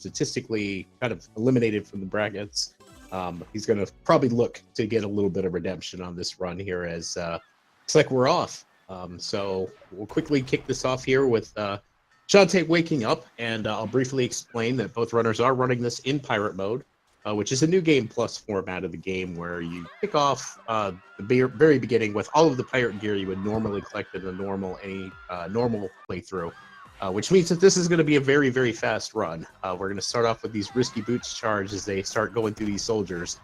statistically kind of eliminated from the brackets. He's going to probably look to get a little bit of redemption on this run here as looks like we're off. So we'll quickly kick this off here with Shantae waking up, and I'll briefly explain that both runners are running this in pirate mode, which is a new game plus format of the game where you kick off the very beginning with all of the pirate gear you would normally collect in a normal playthrough, which means that this is going to be a very, very fast run. We're going to start off with these risky boots charge as they start going through these soldiers.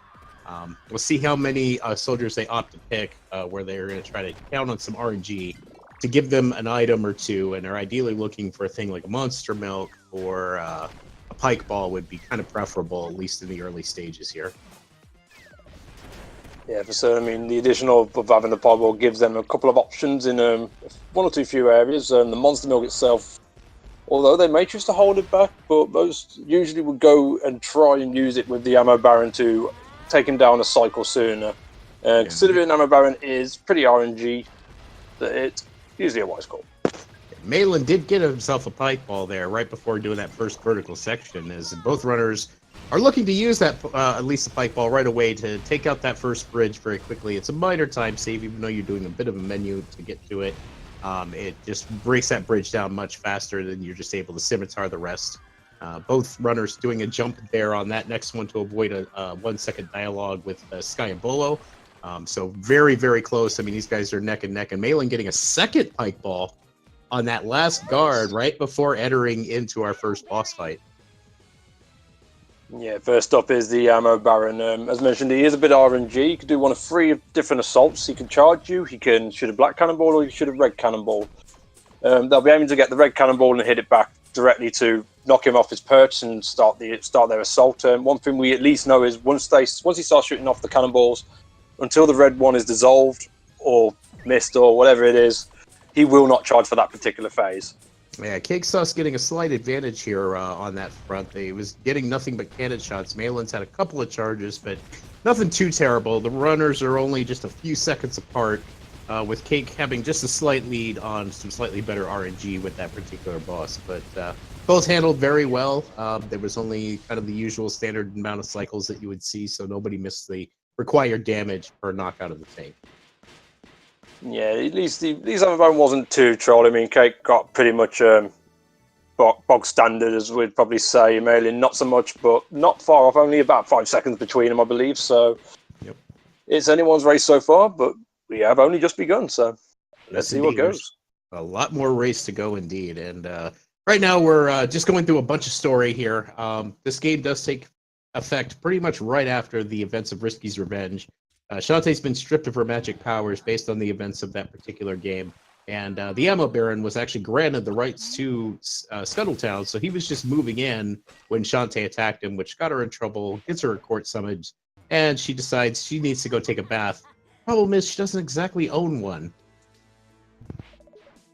We'll see how many soldiers they opt to pick, where they're going to try to count on some RNG to give them an item or two, and they're ideally looking for a thing like a monster milk or a pike ball would be kind of preferable, at least in the early stages here. Yeah, for certain. I mean, the additional of having the pike ball gives them a couple of options in one or two few areas. The monster milk itself, although they may choose to hold it back, but most usually would go and try and use it with the ammo baron to take him down a cycle sooner. Considering ammo baron is pretty RNG, that it's usually a wise call. Maelin did get himself a pike ball there right before doing that first vertical section, as both runners are looking to use that at least the pike ball right away to take out that first bridge very quickly. It's a minor time save, even though you're doing a bit of a menu to get to it. It just breaks that bridge down much faster than you're just able to scimitar the rest. Both runners doing a jump there on that next one to avoid a 1 second dialogue with Sky and Bolo. So very, very close. I mean, these guys are neck and neck, and Maelin getting a second pike ball on that last guard right before entering into our first boss fight. Yeah, first up is the ammo baron. As mentioned, he is a bit RNG. He can do one of 3 different assaults. He can charge you, he can shoot a black cannonball, or he can shoot a red cannonball. They'll be aiming to get the red cannonball and hit it back directly to knock him off his perch and start their assault. One thing we at least know is once he starts shooting off the cannonballs, until the red one is dissolved or missed or whatever it is, he will not charge for that particular phase. Yeah, CakeSauc3 getting a slight advantage here on that front. He was getting nothing but cannon shots. Maelin's had a couple of charges, but nothing too terrible. The runners are only just a few seconds apart, with Cake having just a slight lead on some slightly better RNG with that particular boss. But both handled very well. There was only kind of the usual standard amount of cycles that you would see, so nobody missed the required damage per knockout of the tank. Yeah, at least the other one wasn't too troll. I mean, Cake got pretty much bog standard, as we'd probably say. Maelin not so much, but not far off. Only about 5 seconds between them, I believe. So yep. It's anyone's race so far, but we have only just begun. So let's see what goes. There's a lot more race to go, indeed. And right now we're just going through a bunch of story here. This game does take effect pretty much right after the events of Risky's Revenge. Shantae's been stripped of her magic powers based on the events of that particular game, and the Ammo Baron was actually granted the rights to Scuttletown, so he was just moving in when Shantae attacked him, which got her in trouble, gets her a court summons, and she decides she needs to go take a bath. Problem is, she doesn't exactly own one.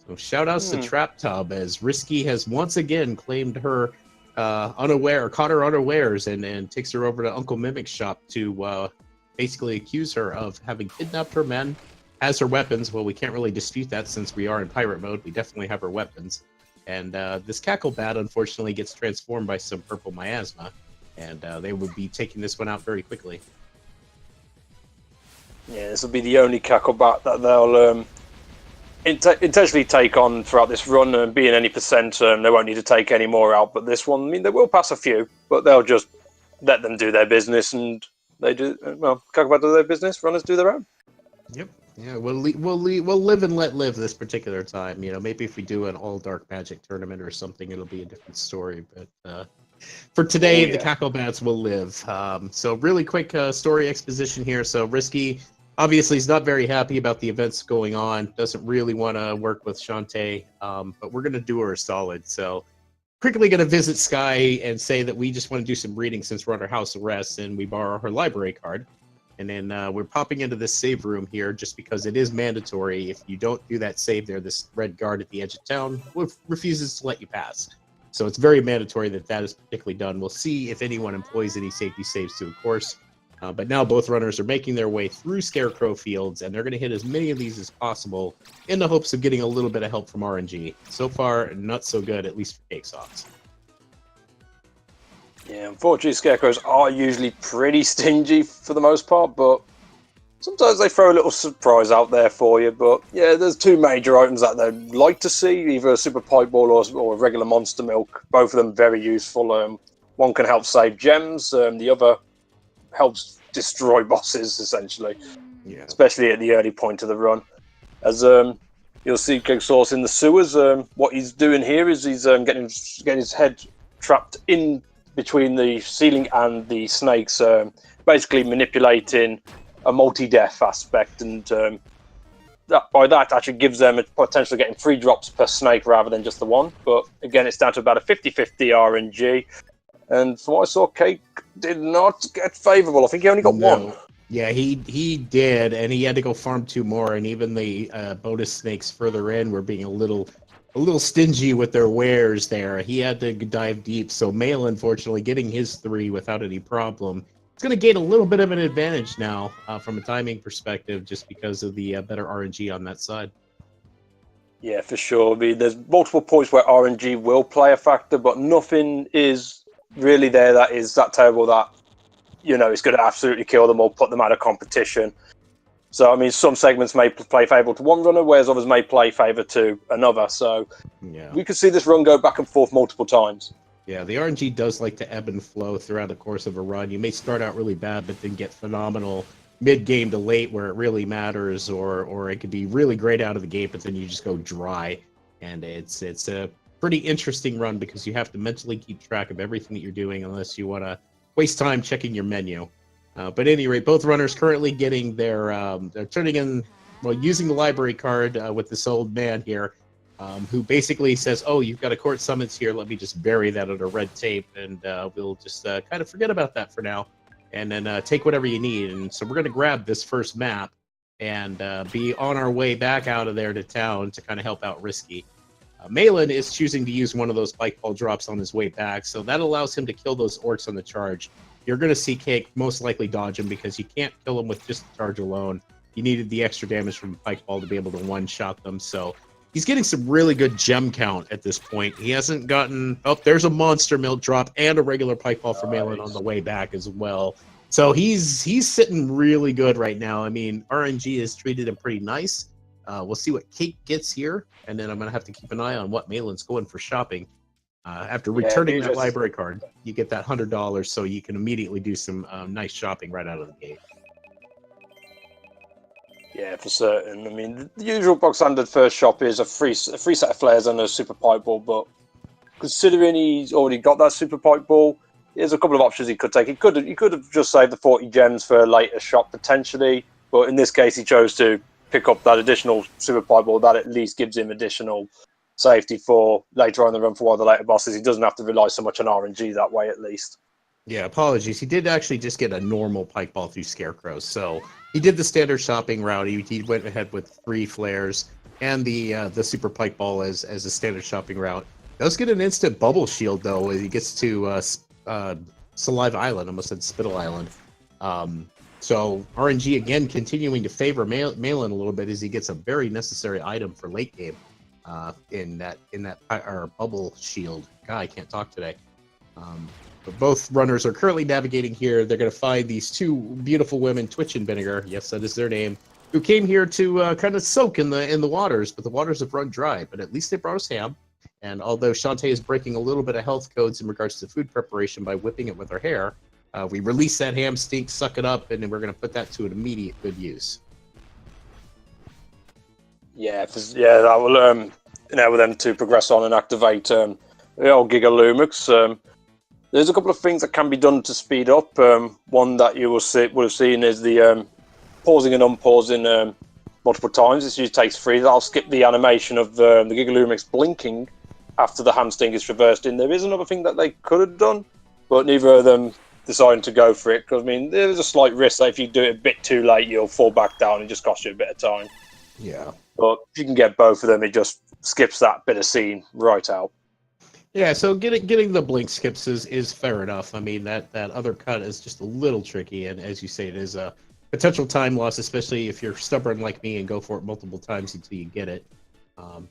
So shout-outs to Trap Tub, as Risky has once again claimed her caught her unawares, and takes her over to Uncle Mimic's shop to basically accuse her of having kidnapped her men, has her weapons. Well, we can't really dispute that since we are in pirate mode. We definitely have her weapons. And this Cackle Bat, unfortunately, gets transformed by some purple miasma, and they would be taking this one out very quickly. Yeah, this will be the only Cackle Bat that they'll intentionally take on throughout this run, being any percent. They won't need to take any more out, but this one, I mean, they will pass a few, but they'll just let them do their business, and they do, well, Cackle Bat do their business, runners do their own. Yep. Yeah, we'll live and let live this particular time. You know, maybe if we do an all dark magic tournament or something, it'll be a different story. But for today, the Cackle Bats will live. So really quick story exposition here. So Risky obviously is not very happy about the events going on. Doesn't really want to work with Shantae. But we're gonna do her a solid. So quickly gonna visit Sky and say that we just want to do some reading since we're under house arrest, and we borrow her library card. And then we're popping into this save room here just because it is mandatory. If you don't do that save there, this red guard at the edge of town refuses to let you pass. So it's very mandatory that that is particularly done. We'll see if anyone employs any safety saves too, of course. But now both runners are making their way through Scarecrow Fields, and they're going to hit as many of these as possible in the hopes of getting a little bit of help from RNG. So far, not so good, at least for CakeSauc3. Yeah, unfortunately, scarecrows are usually pretty stingy for the most part, but sometimes they throw a little surprise out there for you. But yeah, there's two major items that they'd like to see, either a super pipe ball or a regular monster milk. Both of them very useful. One can help save gems, the other helps destroy bosses, essentially, Yeah. especially at the early point of the run. As you'll see CakeSauc3 in the sewers, what he's doing here is he's getting his head trapped in between the ceiling and the snakes, basically manipulating a multi-death aspect, and that actually gives them a potential of getting 3 drops per snake rather than just the one. But again, it's down to about a 50-50 RNG, and from what I saw, Cake did not get favourable. I think he only got one. Yeah, he did, and he had to go farm 2 more, and even the bonus snakes further in were being a little stingy with their wares there. He had to dive deep, so Maelin, fortunately, getting his 3 without any problem. It's going to gain a little bit of an advantage now from a timing perspective, just because of the better RNG on that side. Yeah, for sure. I mean, there's multiple points where RNG will play a factor, but nothing is really there that is that terrible that, you know, it's going to absolutely kill them or put them out of competition. So, I mean, some segments may play favourable to one runner, whereas others may play favour to another. So, yeah, we could see this run go back and forth multiple times. Yeah, the RNG does like to ebb and flow throughout the course of a run. You may start out really bad, but then get phenomenal mid-game to late where it really matters, or it could be really great out of the gate, but then you just go dry. And it's a pretty interesting run because you have to mentally keep track of everything that you're doing unless you want to waste time checking your menu. But at any rate, both runners currently getting they're turning in, well, using the library card with this old man here, who basically says, "Oh, you've got a court summons here. Let me just bury that under red tape, and we'll just kind of forget about that for now, and then take whatever you need." And so we're going to grab this first map and be on our way back out of there to town to kind of help out Risky. Maelin is choosing to use one of those bike ball drops on his way back, so that allows him to kill those orcs on the charge. You're going to see Cake most likely dodge him because you can't kill him with just the charge alone. You needed the extra damage from Pike Ball to be able to one-shot them, so he's getting some really good gem count at this point. He hasn't gotten... Oh, there's a Monster Milk drop and a regular Pike Ball for Maelin on the way back as well. So he's sitting really good right now. I mean, RNG has treated him pretty nice. We'll see what Cake gets here, and then I'm going to have to keep an eye on what Maelin's going for shopping. After returning that library card, you get that $100, so you can immediately do some nice shopping right out of the gate. Yeah, for certain. I mean, the usual box standard first shop is a free set of flares and a super pipe ball, but considering he's already got that super pipe ball, there's a couple of options he could take. He could have just saved the 40 gems for a later shop potentially, but in this case he chose to pick up that additional super pipe ball that at least gives him additional safety for later on in the run for one of the later bosses. He doesn't have to rely so much on RNG that way, at least. Yeah, apologies. He did actually just get a normal pike ball through Scarecrow, so he did the standard shopping route. He went ahead with 3 flares and the super pike ball as a standard shopping route. Does get an instant bubble shield though as he gets to Saliva Island. I almost said Spittle Island. So RNG again continuing to favor Maelin a little bit as he gets a very necessary item for late game. In that bubble shield. God, I can't talk today. But both runners are currently navigating here. They're going to find these 2 beautiful women, Twitch and Vinegar. Yes, that is their name. Who came here to kind of soak in the waters, but the waters have run dry. But at least they brought us ham. And although Shantae is breaking a little bit of health codes in regards to food preparation by whipping it with her hair, we release that ham stink, suck it up, and then we're going to put that to an immediate good use. Yeah, that will enable them to progress on and activate the old Giga Lumix. There's a couple of things that can be done to speed up. One that you will have seen is the pausing and unpausing multiple times. This usually takes 3. I'll skip the animation of the Giga Lumix blinking after the ham sting is traversed in. There is another thing that they could have done, but neither of them decided to go for it. Because I mean, there's a slight risk that if you do it a bit too late, you'll fall back down and just cost you a bit of time. Yeah. But if you can get both of them, it just skips that bit of scene right out. Yeah, so getting the blink skips is fair enough. I mean, that other cut is just a little tricky, and as you say, it is a potential time loss, especially if you're stubborn like me and go for it multiple times until you get it.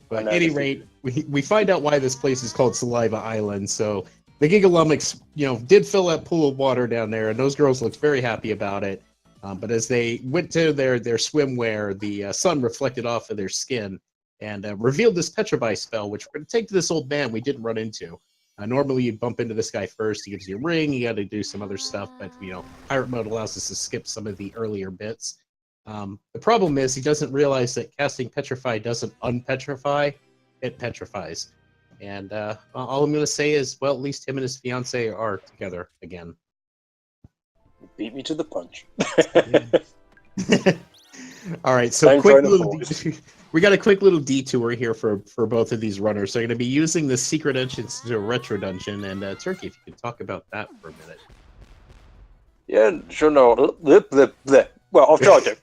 But at any rate, we find out why this place is called Saliva Island. So the Gigalumix, did fill that pool of water down there, and those girls looked very happy about it. But as they went to their swimwear, the sun reflected off of their skin and revealed this Petrify spell, which we're going to take to this old man we didn't run into. Normally, you bump into this guy first. He gives you a ring. You got to do some other stuff, but pirate mode allows us to skip some of the earlier bits. The problem is he doesn't realize that casting Petrify doesn't unpetrify; it petrifies. And all I'm going to say is, well, at least him and his fiance are together again. Beat me to the punch. All right, so we got a quick little detour here for both of these runners. They're going to be using the secret entrance to a retro dungeon, and Turkey, if you could talk about that for a minute. Yeah, sure. No, well, I'll try to.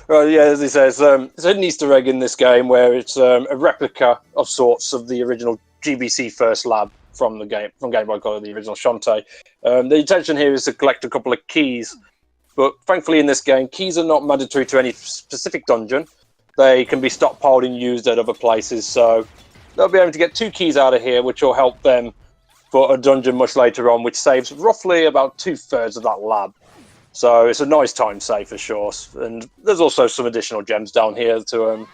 Well, yeah, as he says, it's an Easter egg in this game where it's a replica of sorts of the original GBC First Lab from Game Boy Color, the original Shantae. The intention here is to collect a couple of keys, but thankfully in this game, keys are not mandatory to any specific dungeon. They can be stockpiled and used at other places, so they'll be able to get 2 keys out of here, which will help them for a dungeon much later on, which saves roughly about 2/3 of that lab. So it's a nice time save for sure. And there's also some additional gems down here to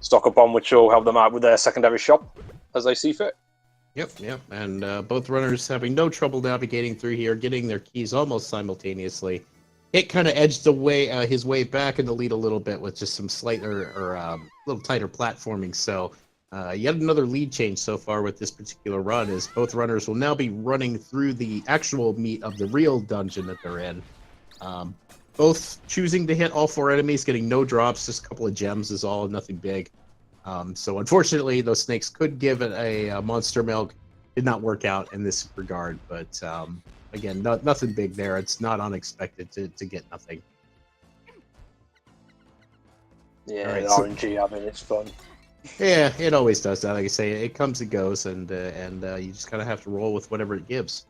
stock up on, which will help them out with their secondary shop as they see fit. Yep. And both runners having no trouble navigating through here, getting their keys almost simultaneously. It kind of edged his way back in the lead a little bit with just some slight or little tighter platforming. So yet another lead change so far with this particular run is both runners will now be running through the actual meat of the real dungeon that they're in. Both choosing to hit all 4 enemies, getting no drops, just a couple of gems is all, nothing big. So unfortunately, those snakes could give it a monster milk. Did not work out in this regard, but again, nothing big there. It's not unexpected to get nothing. Yeah, right, RNG, I mean, it's fun. Yeah, it always does that. Like I say, it comes and goes, and you just kind of have to roll with whatever it gives.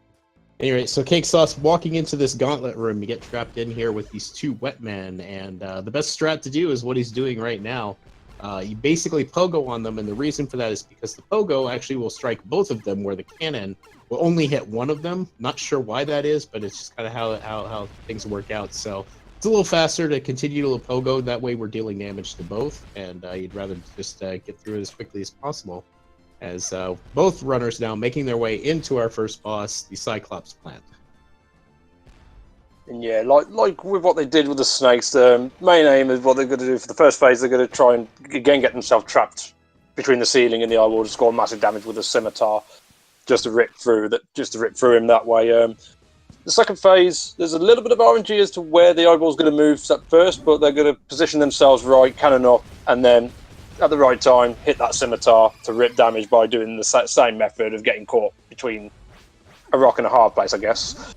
Anyway, so CakeSauc3 walking into this gauntlet room, you get trapped in here with these 2 wet men, and the best strat to do is what he's doing right now. You basically pogo on them, and the reason for that is because the pogo actually will strike both of them, where the cannon will only hit one of them. Not sure why that is, but it's just kind of how things work out. So it's a little faster to continue to pogo. That way we're dealing damage to both, and you'd rather just get through it as quickly as possible. As both runners now making their way into our first boss, the Cyclops plant. And yeah, like with what they did with the snakes, the main aim is what they're going to do for the first phase. They're going to try and again get themselves trapped between the ceiling and the eye wall to score massive damage with a scimitar, just to rip through him that way. The second phase, there's a little bit of RNG as to where the eyeball's going to move at first, but they're going to position themselves right, cannon up, and then at the right time, hit that scimitar to rip damage by doing the same method of getting caught between a rock and a hard place, I guess.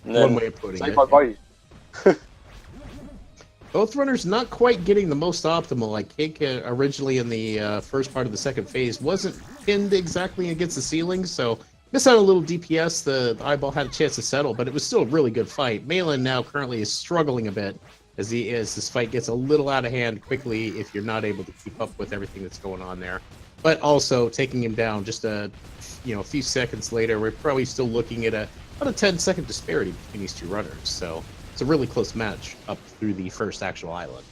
And then, one way of putting it. Yeah. Both runners not quite getting the most optimal. Like Cake originally in the first part of the second phase wasn't pinned exactly against the ceiling, so missed out a little DPS. The eyeball had a chance to settle, but it was still a really good fight. Maelin now currently is struggling a bit as this fight gets a little out of hand quickly if you're not able to keep up with everything that's going on there. But also taking him down just a few seconds later, we're probably still looking at about a 10-second disparity between these 2 runners. So it's a really close match up through the first actual island.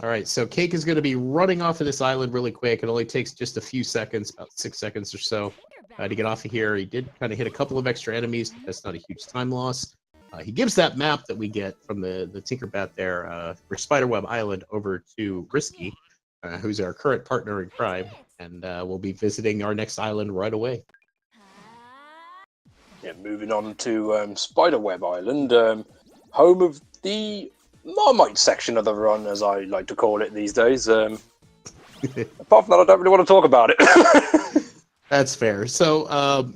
All right, so Cake is going to be running off of this island really quick. It only takes just a few seconds, about 6 seconds or so, to get off of here. He did kind of hit a couple of extra enemies, but that's not a huge time loss. He gives that map that we get from the Tinkerbat there for Spiderweb Island over to Risky, who's our current partner in crime, and we'll be visiting our next island right away. Yeah, moving on to Spiderweb Island, home of the Marmite section of the run, as I like to call it these days. Apart from that, I don't really want to talk about it. That's fair. So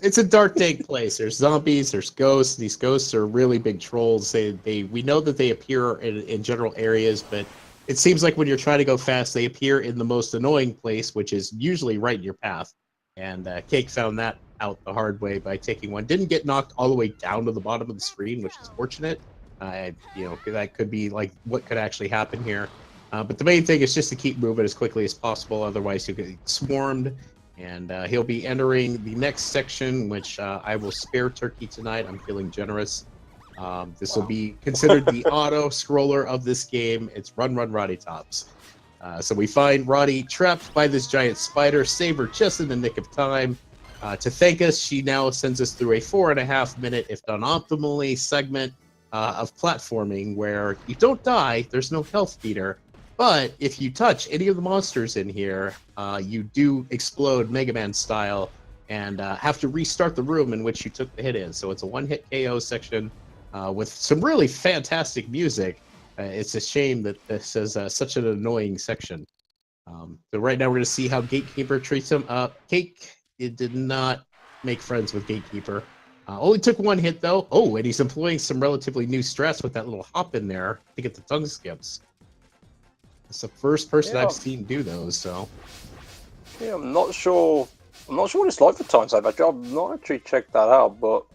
it's a dark, dank place. There's zombies, there's ghosts. These ghosts are really big trolls. We know that they appear in general areas, but it seems like when you're trying to go fast, they appear in the most annoying place, which is usually right in your path. And Cake found that out the hard way by taking one. Didn't get knocked all the way down to the bottom of the screen, which is fortunate. That could be like what could actually happen here. But the main thing is just to keep moving as quickly as possible, otherwise he'll get swarmed. And he'll be entering the next section, which I will spare Turkey tonight. I'm feeling generous. This will be considered the auto scroller of this game. It's Run Run Roddy Tops. So we find Roddy trapped by this giant spider, save her just in the nick of time. To thank us, she now sends us through a 4.5 minute, if done optimally, segment of platforming where you don't die, there's no health meter, but if you touch any of the monsters in here, you do explode Mega Man style and have to restart the room in which you took the hit in. So it's a one-hit KO section with some really fantastic music. It's a shame that this is such an annoying section. So right now we're going to see how Gatekeeper treats him. Cake, it did not make friends with Gatekeeper. Only took one hit though. Oh, and he's employing some relatively new stress with that little hop in there to get the tongue skips. It's the first person I've seen do those. So yeah, I'm not sure what it's like for time save. I've not actually checked that out, but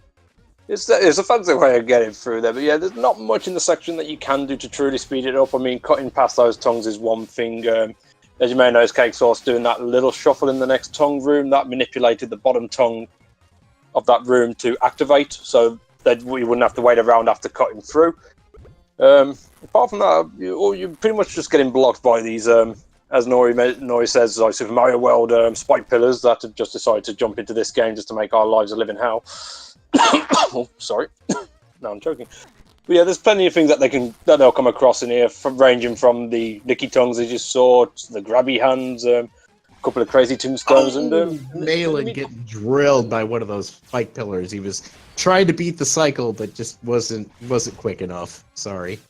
it's a fancy way of getting through there. But yeah, there's not much in the section that you can do to truly speed it up. I mean, cutting past those tongues is one thing. As you may know, CakeSauc3 doing that little shuffle in the next tongue room that manipulated the bottom tongue of that room to activate, so that we wouldn't have to wait around after cutting through. Apart from that, you're pretty much just getting blocked by these, as Nori says, like Super Mario World spike pillars that have just decided to jump into this game just to make our lives a living hell. Oh, sorry. No, I'm joking. But yeah, there's plenty of things that they'll come across in here, ranging from the licky tongues as you saw, to the grabby hands, a couple of crazy tombstones, and Maelin getting drilled by one of those spike pillars. He was trying to beat the cycle, but just wasn't quick enough. Sorry.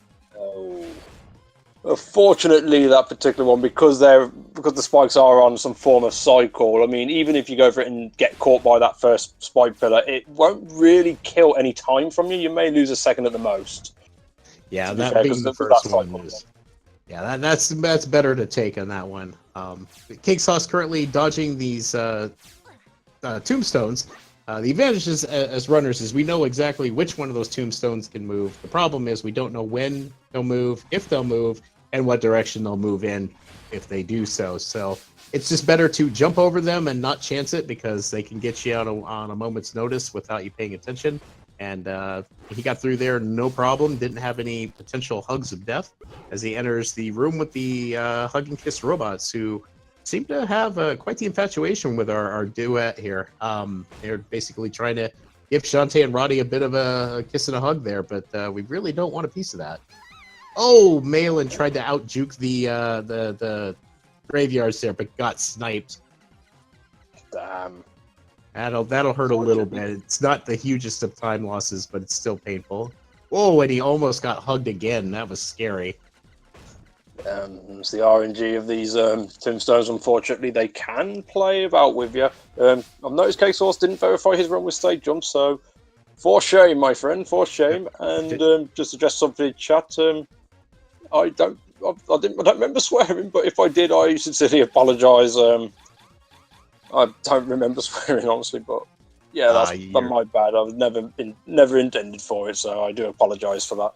Fortunately, that particular one, because the spikes are on some form of cycle. I mean, even if you go for it and get caught by that first spike pillar, it won't really kill any time from you. You may lose a second at the most. Yeah, that being the first one is. Yeah, that's better to take on that one. CakeSauc3 currently dodging these tombstones. The advantage is, as runners is we know exactly which one of those tombstones can move. The problem is we don't know when they'll move, if they'll move, and what direction they'll move in if they do so. So it's just better to jump over them and not chance it, because they can get you out on a moment's notice without you paying attention. And he got through there no problem, didn't have any potential hugs of death as he enters the room with the hug and kiss robots, who seem to have quite the infatuation with our duet here. They're basically trying to give Shantae and Roddy a bit of a kiss and a hug there, but we really don't want a piece of that. Oh, Maelin tried to out-juke the graveyards there, but got sniped. Damn. That'll hurt a little bit. It's not the hugest of time losses, but it's still painful. Whoa, and he almost got hugged again. That was scary. It's the RNG of these tombstones. Unfortunately, they can play about with you. I've noticed CakeSauc3 didn't verify his run with stage jumps, so for shame, my friend, for shame. And just to address something in chat, I don't remember swearing, but if I did, I sincerely apologise. I don't remember swearing, honestly, but yeah, that's my bad. I was never intended for it, so I do apologise for that.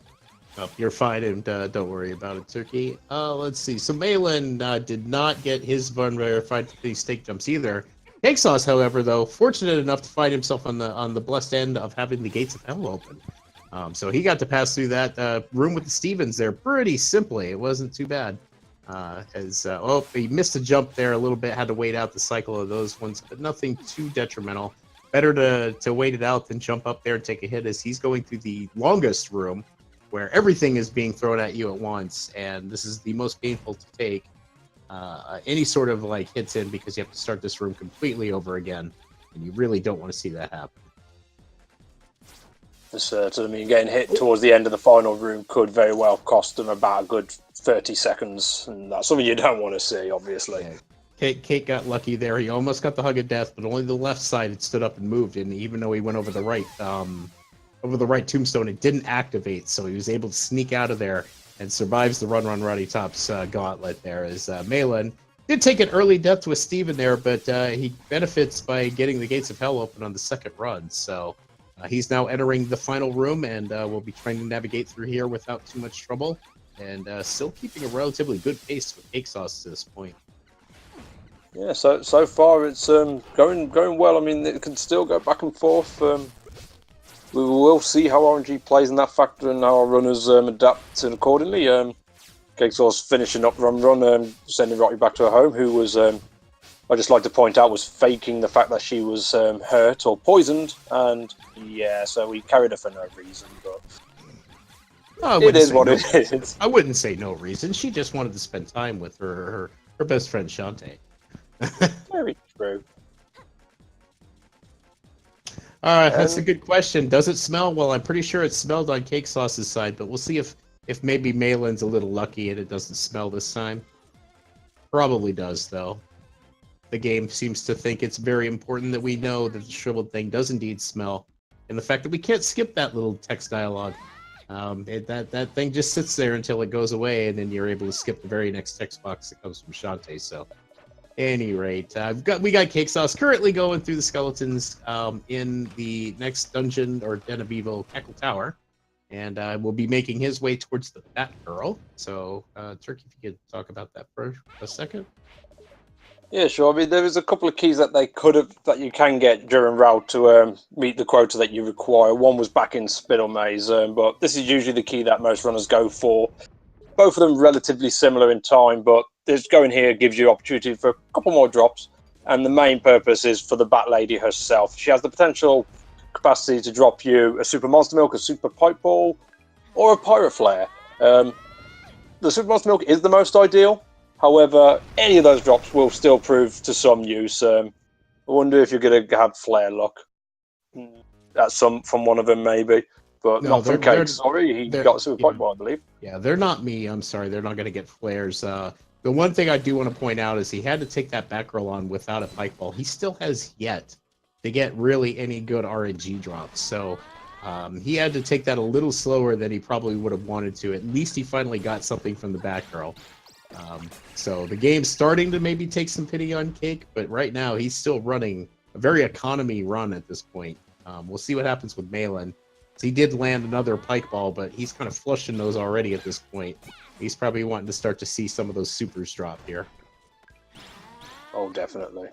Oh, you're fine, and don't worry about it, Turkey. Let's see. So Maelin did not get his run verified to these stake jumps either. CakeSauc3, however, though, fortunate enough to find himself on the blessed end of having the gates of hell open. So he got to pass through that room with the Stevens there pretty simply. It wasn't too bad. He missed a jump there a little bit, had to wait out the cycle of those ones, but nothing too detrimental. Better to wait it out than jump up there and take a hit, as he's going through the longest room where everything is being thrown at you at once, and this is the most painful to take any sort of like hits in, because you have to start this room completely over again, and you really don't want to see that happen. So, I mean, getting hit towards the end of the final room could very well cost them about a good 30 seconds, and that's something you don't want to see, obviously. Yeah. Cake got lucky there. He almost got the hug of death, but only the left side had stood up and moved, and even though he went over the right tombstone, it didn't activate, so he was able to sneak out of there and survives the Run Run Roddy Tops gauntlet there, as Maelin did take an early death to a Steven there, but he benefits by getting the gates of hell open on the second run. So he's now entering the final room, and will be trying to navigate through here without too much trouble, and still keeping a relatively good pace with CakeSauc to this point. Yeah, so far it's going well. I mean, it can still go back and forth. We will see how RNG plays in that factor and how our runners adapt accordingly. CakeSauc's finishing up run, sending Rocky back to her home, who was, I just like to point out, was faking the fact that she was hurt or poisoned, and yeah, so we carried her for no reason, but it is what it is. I wouldn't say no reason. She just wanted to spend time with her best friend Shantae. Very true. That's a good question. Does it smell? Well, I'm pretty sure it smelled on CakeSauc's side, but we'll see if maybe Maelin's a little lucky and it doesn't smell this time. Probably does, though. The game seems to think it's very important that we know that the shriveled thing does indeed smell, and the fact that we can't skip that little text dialogue. That thing just sits there until it goes away, and then you're able to skip the very next text box that comes from Shantae. So, any rate, we got CakeSauc currently going through the skeletons in the next dungeon or Den of Evil, Cackle Tower, and will be making his way towards the Batgirl. So, Turkey, if you could talk about that for a second. Yeah, sure. I mean, there is a couple of keys that that you can get during route to meet the quota that you require. One was back in Spittle Maze, but this is usually the key that most runners go for. Both of them relatively similar in time, but this going here gives you opportunity for a couple more drops, and the main purpose is for the Bat Lady herself. She has the potential capacity to drop you a Super Monster Milk, a Super Pipe Ball, or a Pirate Flare. The Super Monster Milk is the most ideal. However, any of those drops will still prove to some use. I wonder if you're going to have flare luck from one of them, maybe. But no, not from Cake. Sorry, he got a super pipe ball, I believe. Yeah, they're not me. I'm sorry. They're not going to get flares. The one thing I do want to point out is he had to take that Batgirl on without a pipe ball. He still has yet to get really any good RNG drops. So he had to take that a little slower than he probably would have wanted to. At least he finally got something from the Batgirl. So the game's starting to maybe take some pity on Cake, but right now he's still running a very economy run at this point. We'll see what happens with Maelin. So he did land another pike ball, but he's kind of flushing those already at this point. He's probably wanting to start to see some of those supers drop here. Oh, definitely.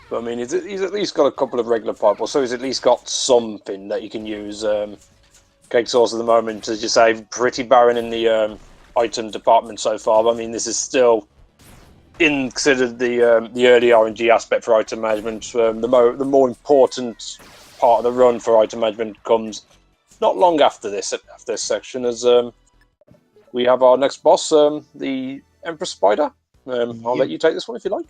But I mean, he's at least got a couple of regular pipe balls, so he's at least got something that you can use. CakeSauc at the moment, as you say, pretty barren in the item department so far. But I mean, this is still considered the early RNG aspect for item management. The more important part of the run for item management comes not long after this section, as we have our next boss, the Emperor Spider. I'll let you take this one if you like.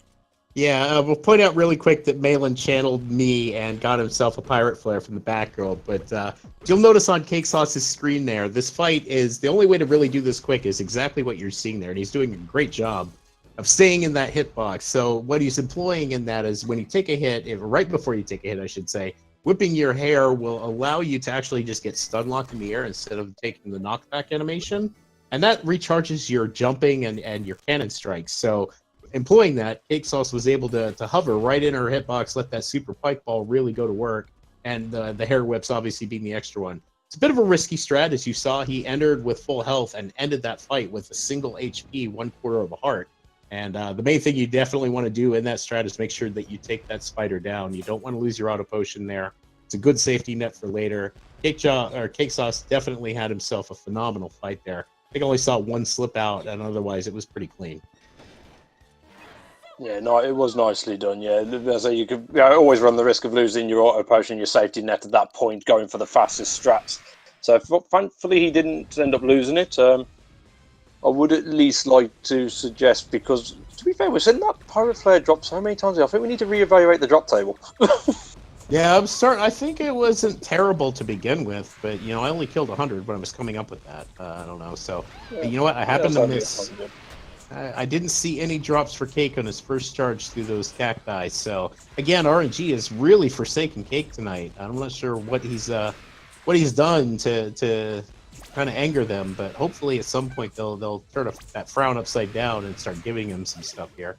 Yeah, we'll point out really quick that Maelin channeled me and got himself a Pirate Flare from the Batgirl, but you'll notice on CakeSauc's screen there, this fight is, the only way to really do this quick is exactly what you're seeing there, and he's doing a great job of staying in that hitbox. So what he's employing in that is when you take a hit, right before you take a hit, I should say, whipping your hair will allow you to actually just get stun locked in the air instead of taking the knockback animation, and that recharges your jumping and your cannon strikes. So employing that, CakeSauc was able to hover right in her hitbox, let that super pipe ball really go to work, and the hair whips obviously being the extra one. It's a bit of a risky strat. As you saw, he entered with full health and ended that fight with a single HP, 1/4 of a heart. And the main thing you definitely want to do in that strat is make sure that you take that spider down. You don't want to lose your auto potion there. It's a good safety net for later. CakeSauc definitely had himself a phenomenal fight there. I think I only saw one slip out, and otherwise it was pretty clean. Yeah, no, it was nicely done. Yeah, so you could always run the risk of losing your auto potion, your safety net at that point, going for the fastest strats. So thankfully he didn't end up losing it. I would at least like to suggest, because to be fair, we've seen that Pirate Flare drop so many times. I think we need to reevaluate the drop table. Yeah, I think it wasn't terrible to begin with, but I only killed 100 when I was coming up with that. I don't know. So yeah. You know what? I happened to miss. I didn't see any drops for Cake on his first charge through those cacti. So again, RNG is really forsaking Cake tonight. I'm not sure what he's done to kind of anger them, but hopefully at some point they'll turn that frown upside down and start giving him some stuff here.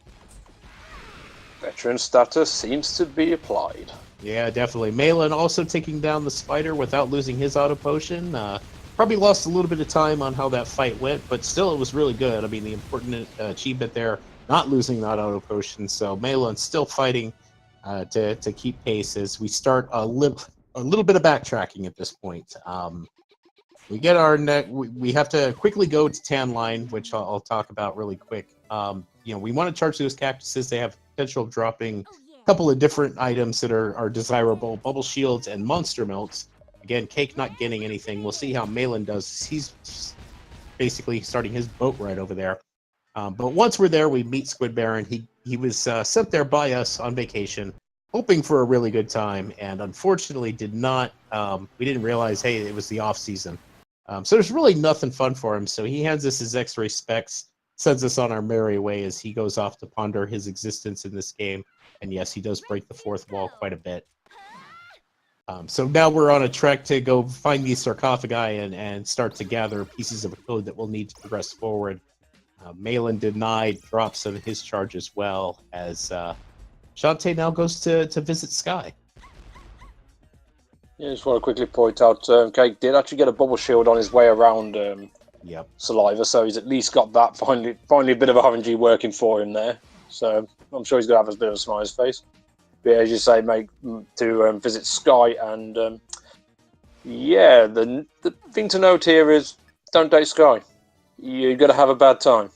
Veteran status seems to be applied. Yeah, definitely. Maelin also taking down the spider without losing his auto potion. Probably lost a little bit of time on how that fight went, but still it was really good. I mean, the important achievement there, not losing that auto potion. So Maelin still fighting to keep pace as we start a little bit of backtracking at this point. We get our we have to quickly go to tan line, which I'll talk about really quick. We want to charge those cactuses. They have potential of dropping a couple of different items that are desirable: bubble shields and monster melts. Again, Cake not getting anything. We'll see how Maelin does. He's basically starting his boat ride over there. But once we're there, we meet Squid Baron. He was sent there by us on vacation, hoping for a really good time, and unfortunately did not. We didn't realize, hey, it was the off season. So there's really nothing fun for him. So he hands us his X-ray specs, sends us on our merry way as he goes off to ponder his existence in this game. And yes, he does break the fourth wall quite a bit. So now we're on a trek to go find these sarcophagi and start to gather pieces of code that we'll need to progress forward. Maelin denied drops of his charge as well, as Shantae now goes to visit Sky. Yeah, just want to quickly point out, Cake did actually get a bubble shield on his way around Saliva, so he's at least got that finally a bit of RNG working for him there. So I'm sure he's going to have a bit of a smile on his face. But as you say, to visit Sky, and the thing to note here is don't date Sky. You're going to have a bad time.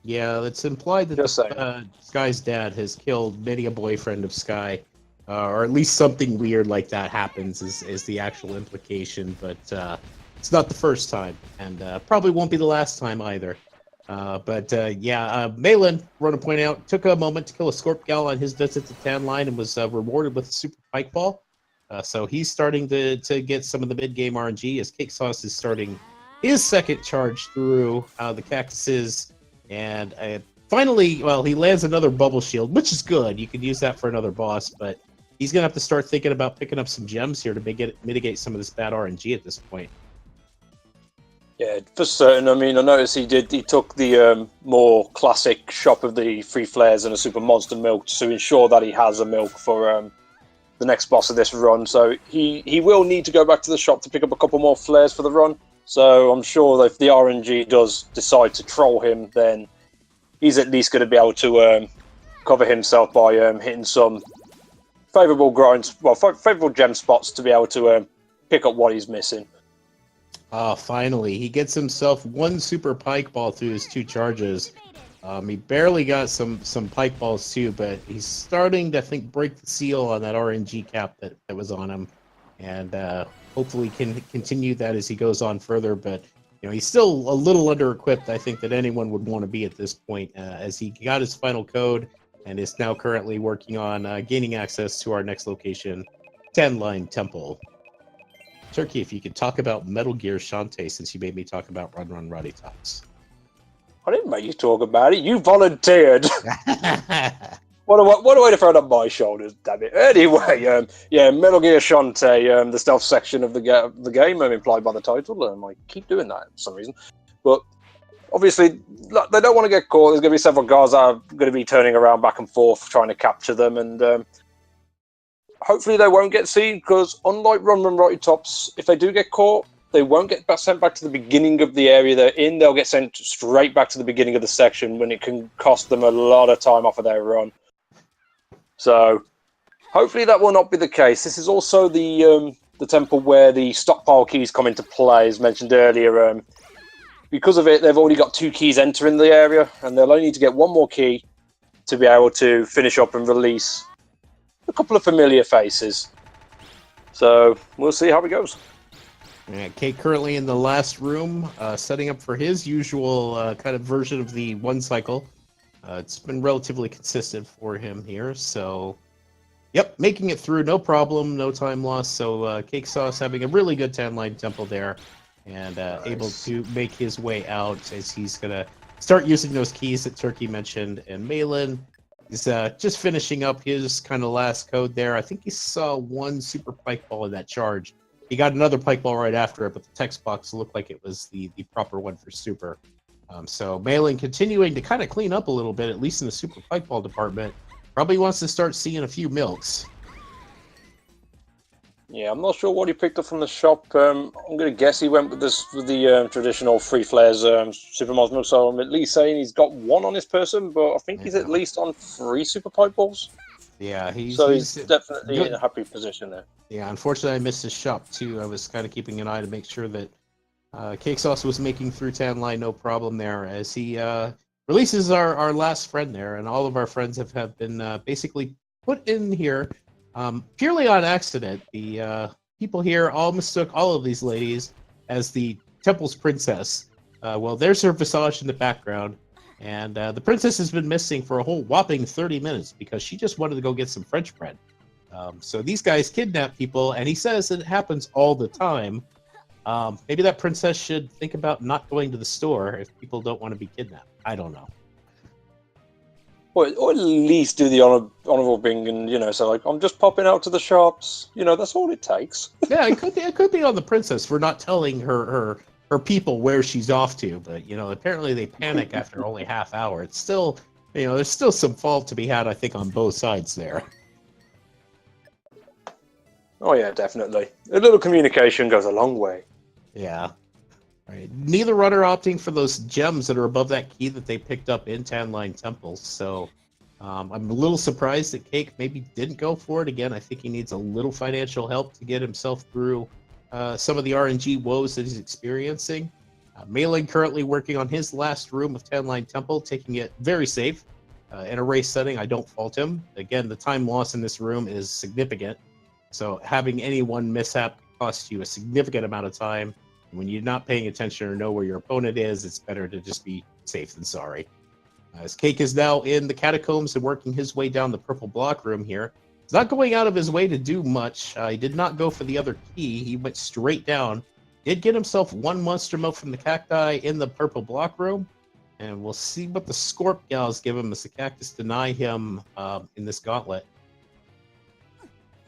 Yeah, it's implied that Sky's dad has killed many a boyfriend of Sky, or at least something weird like that happens is the actual implication, but it's not the first time, and probably won't be the last time either. Maelin, want to point out, took a moment to kill a Scorp Gal on his visit to Tan Line and was rewarded with a Super Pike Ball. So he's starting to get some of the mid-game RNG as CakeSauc is starting his second charge through the cactuses. And finally, he lands another bubble shield, which is good. You can use that for another boss, but he's going to have to start thinking about picking up some gems here to mitigate some of this bad RNG at this point. Yeah, for certain. I mean, I noticed he took the more classic shop of the free flares and a super monster milk to ensure that he has a milk for the next boss of this run. So he will need to go back to the shop to pick up a couple more flares for the run. So I'm sure that if the RNG does decide to troll him, then he's at least going to be able to cover himself by hitting some favourable favourable gem spots to be able to pick up what he's missing. Finally, he gets himself one super pike ball through his two charges. He barely got some pike balls too, but he's starting to, I think, break the seal on that RNG cap that was on him, and hopefully can continue that as he goes on further. But he's still a little under-equipped, I think, that anyone would want to be at this point, as he got his final code and is now currently working on gaining access to our next location, 10 Line Temple. Turkey, if you could talk about Metal Gear Shantae, since you made me talk about Run Run Roddy Talks. I didn't make you talk about it. You volunteered. What a way to throw it on my shoulders, damn it. Anyway, Metal Gear Shantae, the stealth section of the game, implied by the title. I keep doing that for some reason. But obviously, they don't want to get caught. There's going to be several guards that are going to be turning around back and forth, trying to capture them, and hopefully they won't get seen, because unlike Run Run Rocky Tops, if they do get caught, they won't get sent back to the beginning of the area they're in. They'll get sent straight back to the beginning of the section when it can cost them a lot of time off of their run. So hopefully that will not be the case. This is also the temple where the stockpile keys come into play, as mentioned earlier. Because of it, they've already got 2 keys entering the area, and they'll only need to get 1 more key to be able to finish up and release a couple of familiar faces. So we'll see how it goes. Yeah, Cake currently in the last room, setting up for his usual kind of version of the one cycle. It's been relatively consistent for him here, so yep, making it through, no problem, no time lost. So CakeSauc having a really good 10-line temple there, and nice. Able to make his way out as he's gonna start using those keys that Turkey mentioned. And Maelin is just finishing up his kind of last code there. I think he saw 1 super pike ball in that charge. He got another pike ball right after it, but the text box looked like it was the proper one for super. So Maelin continuing to kind of clean up a little bit, at least in the super pike ball department. Probably wants to start seeing a few milks. Yeah, I'm not sure what he picked up from the shop. I'm going to guess he went with the traditional 3 flares Super Mars milk. So I'm at least saying he's got 1 on his person, but I think he's at least on 3 Super Pipe Balls. Yeah, So he's definitely good. in a happy position there. Yeah, unfortunately, I missed his shop too. I was kind of keeping an eye to make sure that CakeSauc3 was making through tan line, no problem there, as he releases our last friend there, and all of our friends have been basically put in here purely on accident. The people here all mistook all of these ladies as the temple's princess. Well, there's her visage in the background, and the princess has been missing for a whole whopping 30 minutes because she just wanted to go get some French bread. So these guys kidnap people, and he says it happens all the time. Maybe that princess should think about not going to the store if people don't want to be kidnapped. I don't know. Or at least do the honorable thing, and so like I'm just popping out to the shops. That's all it takes. Yeah, it could be. It could be on the princess for not telling her people where she's off to. But apparently they panic after only half hour. It's still, there's still some fault to be had. I think on both sides there. Oh yeah, definitely. A little communication goes a long way. Yeah. Right. Neither runner opting for those gems that are above that key that they picked up in Tan Line Temples. So I'm a little surprised that Cake maybe didn't go for it. Again, I think he needs a little financial help to get himself through some of the RNG woes that he's experiencing. Maelin currently working on his last room of Tan Line Temple, taking it very safe. In a race setting, I don't fault him. Again, the time loss in this room is significant. So having any one mishap costs you a significant amount of time. When you're not paying attention or know where your opponent is, it's better to just be safe than sorry. As Cake is now in the catacombs and working his way down the purple block room here. He's not going out of his way to do much. He did not go for the other key. He went straight down. Did get himself 1 monster milk from the cacti in the purple block room. And we'll see what the Scorp gals give him as the cactus deny him in this gauntlet.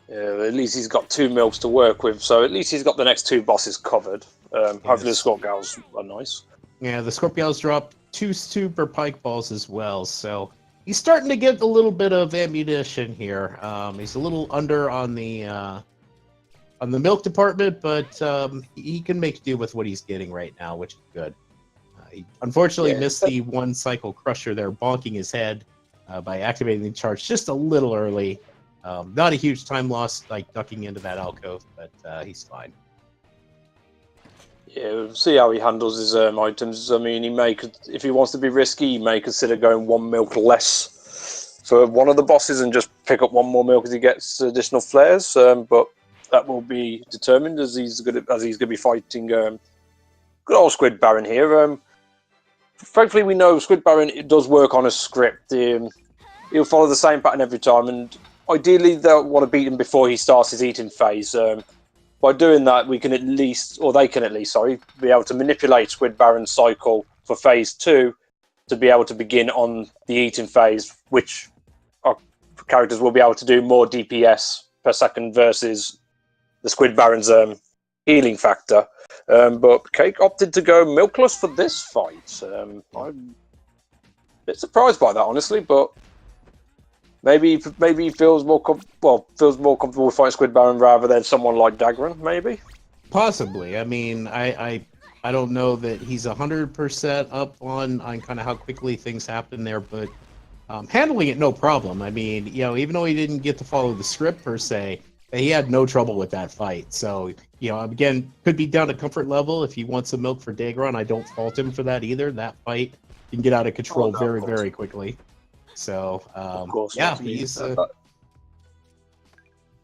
Yeah, at least he's got 2 milks to work with, so at least he's got the next 2 bosses covered. Hopefully the Scorp gals are nice. Yeah, the Scorpions dropped 2 super pike balls as well, so he's starting to get a little bit of ammunition here. He's a little under on the milk department, but he can make do with what he's getting right now, which is good. He unfortunately missed the 1 cycle crusher there, bonking his head by activating the charge just a little early. Not a huge time loss, like ducking into that alcove, but he's fine. Yeah, we'll see how he handles his items. I mean, if he wants to be risky, he may consider going 1 milk less for one of the bosses and just pick up 1 more milk as he gets additional flares. But that will be determined as he's going to be fighting good old Squid Baron here. Thankfully, we know Squid Baron does work on a script. He'll follow the same pattern every time, and ideally they'll want to beat him before he starts his eating phase. By doing that, they can at least, be able to manipulate Squid Baron's cycle for phase 2 to be able to begin on the eating phase, which our characters will be able to do more DPS per second versus the Squid Baron's healing factor. But Cake opted to go milkless for this fight. I'm a bit surprised by that, honestly, but maybe he feels more comfortable fighting Squid Baron rather than someone like Dagran, maybe? Possibly. I mean, I don't know that he's 100% up on kind of how quickly things happen there, but handling it, no problem. I mean, even though he didn't get to follow the script per se, he had no trouble with that fight. So, again, could be down to comfort level. If he wants some milk for Dagran, I don't fault him for that either. That fight can get out of control very, very quickly. So, of course, he's...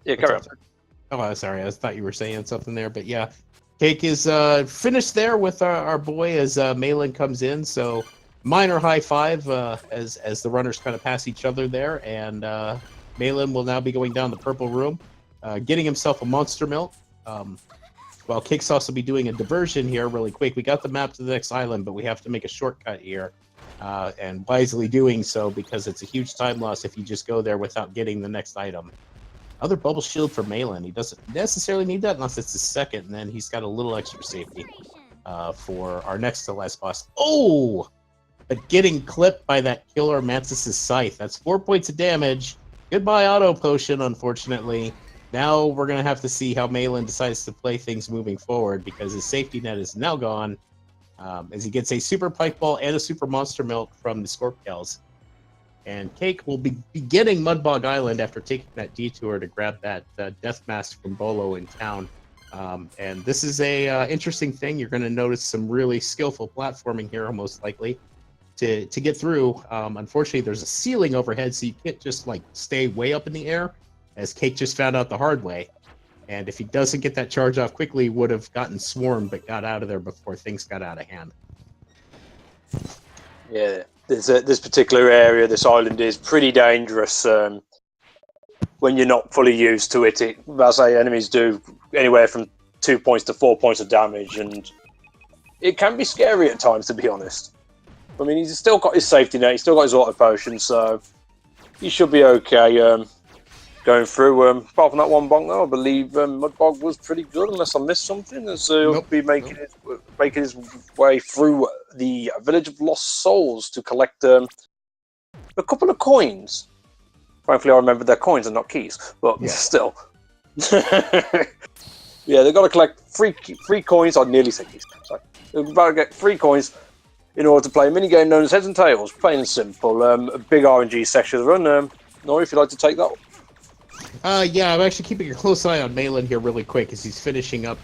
yeah, carry on. Oh, sorry, I thought you were saying something there, but yeah. Cake is finished there with our boy as Maelin comes in, so minor high five as the runners kind of pass each other there, and Maelin will now be going down the purple room, getting himself a monster milk, while CakeSauc3 will be doing a diversion here really quick. We got the map to the next island, but we have to make a shortcut here. And wisely doing so because it's a huge time loss if you just go there without getting the next item. Other bubble shield for Maelin. He doesn't necessarily need that unless it's his second, and then he's got a little extra safety for our next to last boss. Oh! But getting clipped by that killer Mantis' scythe. That's 4 points of damage. Goodbye auto potion, unfortunately. Now we're going to have to see how Maelin decides to play things moving forward, because his safety net is now gone, as he gets a Super Pike Ball and a Super Monster Milk from the Scorpcals. And Cake will be getting Mudbog Island after taking that detour to grab that Death Mask from Bolo in town. And this is a interesting thing. You're going to notice some really skillful platforming here, most likely, to get through. Unfortunately, there's a ceiling overhead, so you can't just like stay way up in the air, as Cake just found out the hard way. And if he doesn't get that charge off quickly, he would have gotten swarmed, but got out of there before things got out of hand. Yeah, this particular area, this island, is pretty dangerous when you're not fully used to it. I say, enemies do anywhere from 2 points to 4 points of damage, and it can be scary at times, to be honest. I mean, he's still got his safety net, he's still got his auto potion, so he should be okay going through. Apart from that one bonk, though, I believe Mudbog was pretty good, unless I missed something, as he'll be making his way through the Village of Lost Souls to collect a couple of coins. Frankly, I remember they're coins and not keys, but still. Yeah, they've got to collect three coins. I'd nearly say keys. Sorry. They've got to get 3 coins in order to play a minigame known as Heads and Tails. Plain and simple. A big RNG section of the run. Nori, if you'd like to take that one. Yeah, I'm actually keeping a close eye on Maelin here really quick as he's finishing up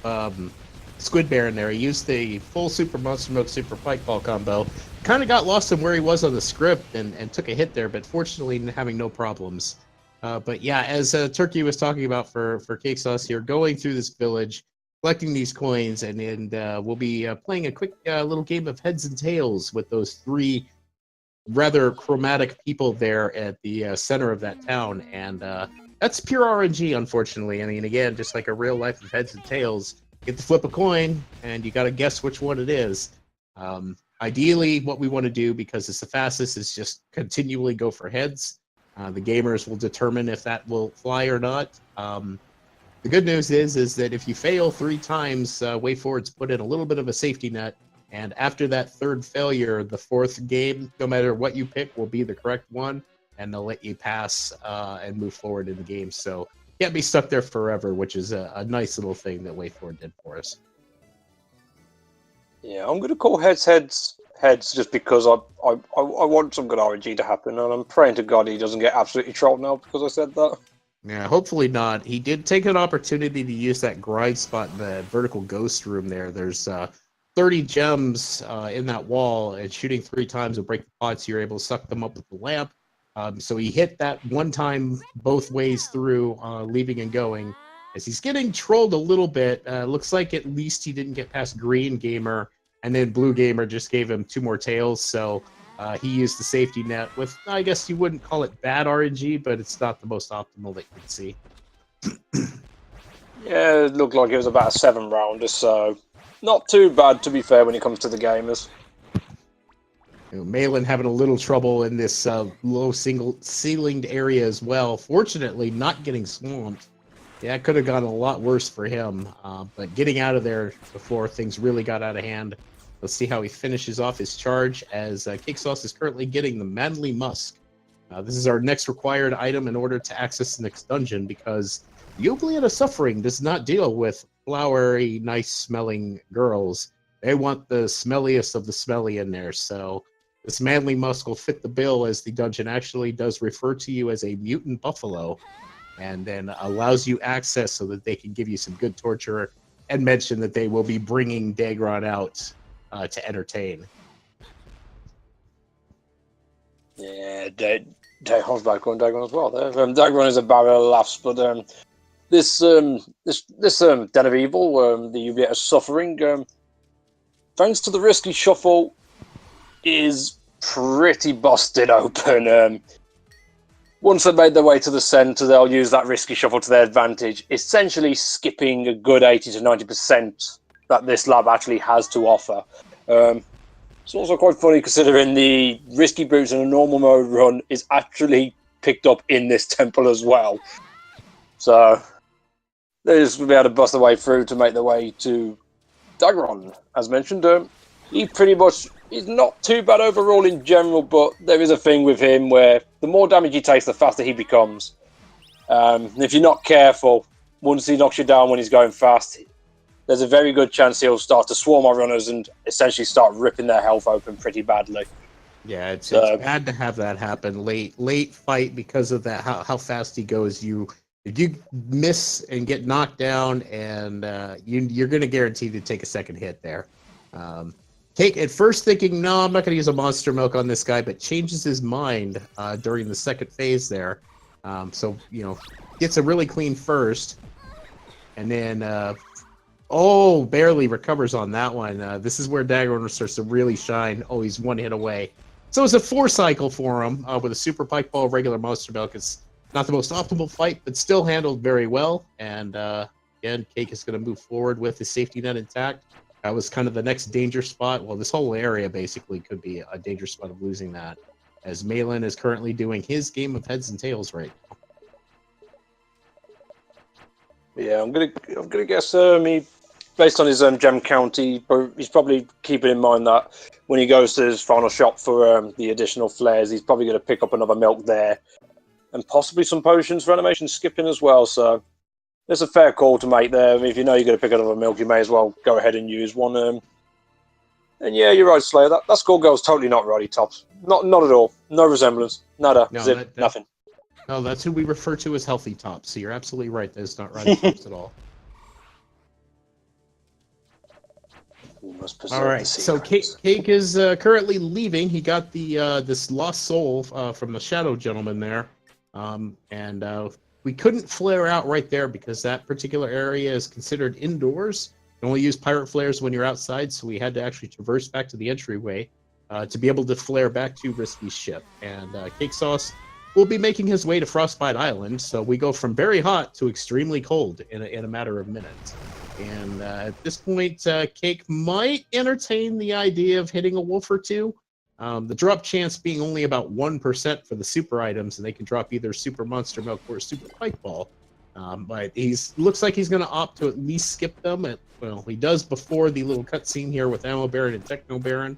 Squid Bear in there. He used the full Super Monster Milk Super Pike Ball combo. Kind of got lost in where he was on the script and took a hit there, but fortunately having no problems. But yeah, as Turkey was talking about for Cake Sauce here, going through this village, collecting these coins, and we'll be playing a quick little game of Heads and Tails with those 3 rather chromatic people there at the center of that town. And that's pure RNG, unfortunately. I mean, again, just like a real life of Heads and Tails, you get to flip a coin, and you got to guess which one it is. Ideally, what we want to do, because it's the fastest, is just continually go for heads. The gamers will determine if that will fly or not. The good news is that if you fail 3 times, WayForward's put in a little bit of a safety net, and after that 3rd failure, the 4th game, no matter what you pick, will be the correct one, and they'll let you pass and move forward in the game. So you can't be stuck there forever, which is a nice little thing that WayForward did for us. Yeah, I'm going to call heads just because I want some good RNG to happen, and I'm praying to God he doesn't get absolutely trolled now because I said that. Yeah, hopefully not. He did take an opportunity to use that grind spot in the vertical ghost room there. There's 30 gems in that wall, and shooting 3 times will break the pots. You're able to suck them up with the lamp. So he hit that one time both ways through, leaving and going. As he's getting trolled a little bit, looks like at least he didn't get past Green Gamer, and then Blue Gamer just gave him 2 more tails. So he used the safety net with, I guess you wouldn't call it bad RNG, but it's not the most optimal that you can see. Yeah, it looked like it was about a 7 rounder, so not too bad, to be fair, when it comes to the gamers. You know, Maelin having a little trouble in this low ceilinged area as well. Fortunately, not getting swamped. Yeah, it could have gone a lot worse for him, but getting out of there before things really got out of hand. Let's see how he finishes off his charge, as Cake Sauce is currently getting the Manly Musk. This is our next required item in order to access the next dungeon, because Euclid of Suffering does not deal with flowery, nice-smelling girls. They want the smelliest of the smelly in there, so this Manly Musk will fit the bill, as the dungeon actually does refer to you as a mutant buffalo, and then allows you access so that they can give you some good torture, and mention that they will be bringing Dagron out to entertain. Yeah, Dagron's back on Dagron as well. Dagron is a barrel of laughs, but this Den of Evil, the UBS of Suffering, thanks to the risky shuffle, is pretty busted open. Once they've made their way to the centre, they'll use that risky shuffle to their advantage, essentially skipping a good 80 to 90% that this lab actually has to offer. It's also quite funny considering the risky boots in a normal mode run is actually picked up in this temple as well. So they just will be able to bust their way through to make their way to Dagron. As mentioned, he's not too bad overall in general, but there is a thing with him where the more damage he takes, the faster he becomes. If you're not careful, once he knocks you down when he's going fast, there's a very good chance he'll start to swarm our runners and essentially start ripping their health open pretty badly. Yeah, it's bad to have that happen late fight because of that how fast he goes. If you miss and get knocked down, and you're going to guarantee to take a second hit there. Cake at first thinking, no, I'm not going to use a monster milk on this guy, but changes his mind during the second phase there. So gets a really clean first, and then barely recovers on that one. This is where Dagger starts to really shine. Oh, he's one hit away. So it's a 4-cycle for him with a super pike ball, regular monster milk. It's not the most optimal fight, but still handled very well. And again, Cake is going to move forward with his safety net intact. That was kind of the next danger spot. Well, this whole area basically could be a danger spot of losing that, as Maelin is currently doing his game of heads and tails right now. Yeah, I'm gonna guess based on his gem count, he's probably keeping in mind that when he goes to his final shop for the additional flares, he's probably going to pick up another milk there, and possibly some potions for animation skipping as well. So there's a fair call to make there. I mean, if you know you're going to pick another milk, you may as well go ahead and use one. And yeah, you're right, Slayer. That scoregoal's totally not Roddy Tops. Not at all. No resemblance. Nada. No, Zip. Nothing. No, that's who we refer to as healthy tops. So you're absolutely right. That is not Roddy Tops at all. All right, so Cake is currently leaving. He got the this lost soul from the Shadow Gentleman there, and we couldn't flare out right there because that particular area is considered indoors. You can only use pirate flares when you're outside, so we had to actually traverse back to the entryway to be able to flare back to Risky's ship. And CakeSauc3 will be making his way to Frostbite Island, so we go from very hot to extremely cold in a matter of minutes. And at this point, Cake might entertain the idea of hitting a wolf or two. The drop chance being only about 1% for the super items, and they can drop either super monster milk or super pike ball. But looks like he's going to opt to at least skip them. He does before the little cutscene here with Ammo Baron and Techno Baron.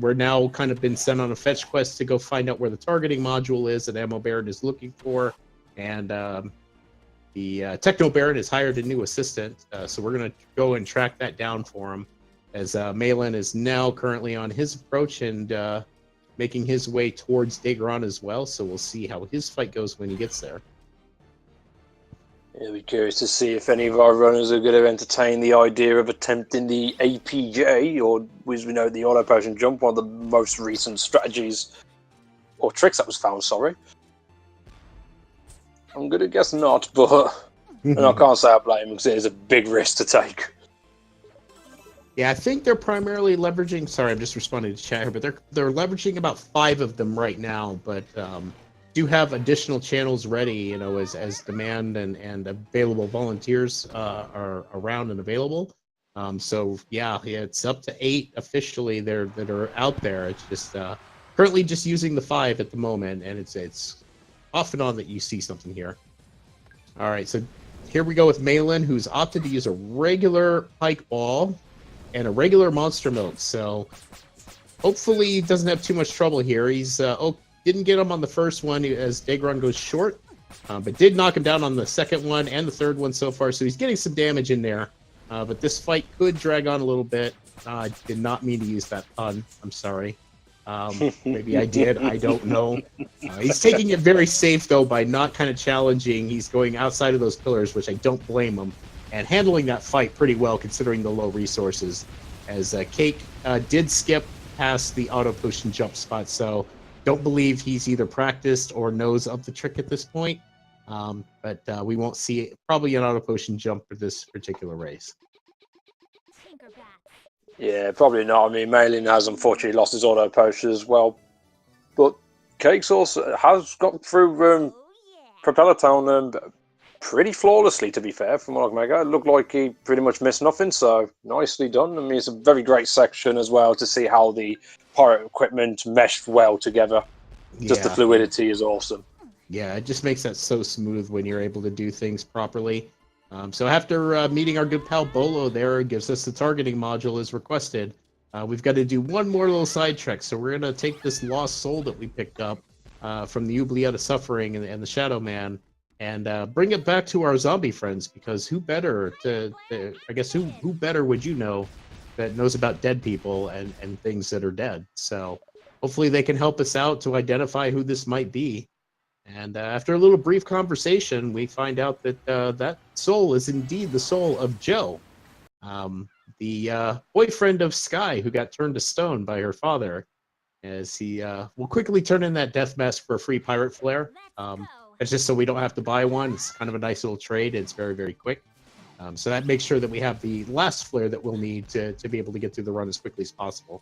We're now kind of been sent on a fetch quest to go find out where the targeting module is that Ammo Baron is looking for. And the Techno Baron has hired a new assistant, so we're going to go and track that down for him, as Maelin is now currently on his approach and making his way towards Dagron as well, so we'll see how his fight goes when he gets there. Yeah, we're curious to see if any of our runners are going to entertain the idea of attempting the APJ, or as we know, the Auto Potion Jump, one of the most recent strategies, or tricks that was found, sorry. I'm going to guess not, but and I can't say I blame him because it is a big risk to take. Yeah, I think they're primarily leveraging. Sorry, I'm just responding to chat here, but they're leveraging about 5 of them right now, but do have additional channels ready, as demand and available volunteers are around and available. So yeah, it's up to 8 officially that are out there. It's just currently just using the 5 at the moment, and it's off and on that you see something here. All right, so here we go with Maelin, who's opted to use a regular pike ball and a regular monster milk. So hopefully he doesn't have too much trouble here. He's didn't get him on the first one as Dagron goes short, but did knock him down on the second one and the third one so far. So he's getting some damage in there, but this fight could drag on a little bit. I did not mean to use that pun. I'm sorry. Maybe I did. I don't know. He's taking it very safe, though, by not kind of challenging. He's going outside of those pillars, which I don't blame him, and handling that fight pretty well considering the low resources. As Cake did skip past the auto potion jump spot, so don't believe he's either practiced or knows of the trick at this point. But we won't see probably an auto potion jump for this particular race. Yeah, probably not. I mean, Maelin has unfortunately lost his auto potion as well. But CakeSauc3 has got through Propeller Town pretty flawlessly, to be fair, from what I can make out. It looked like he pretty much missed nothing, so nicely done. I mean, it's a very great section as well to see how the pirate equipment meshed well together. Just the fluidity is awesome. Yeah, it just makes that so smooth when you're able to do things properly. So after meeting our good pal Bolo there, gives us the targeting module as requested. We've got to do one more little side trek. So we're going to take this lost soul that we picked up from the Oubliette of Suffering and the Shadow Man and bring it back to our zombie friends, because who better who better would you know that knows about dead people and things that are dead. So hopefully they can help us out to identify who this might be. And after a little brief conversation, we find out that that soul is indeed the soul of Joe, the boyfriend of Sky, who got turned to stone by her father, as he will quickly turn in that death mask for a free pirate flare. It's just so we don't have to buy one. It's kind of a nice little trade. It's very, very quick. So that makes sure that we have the last flare that we'll need to be able to get through the run as quickly as possible.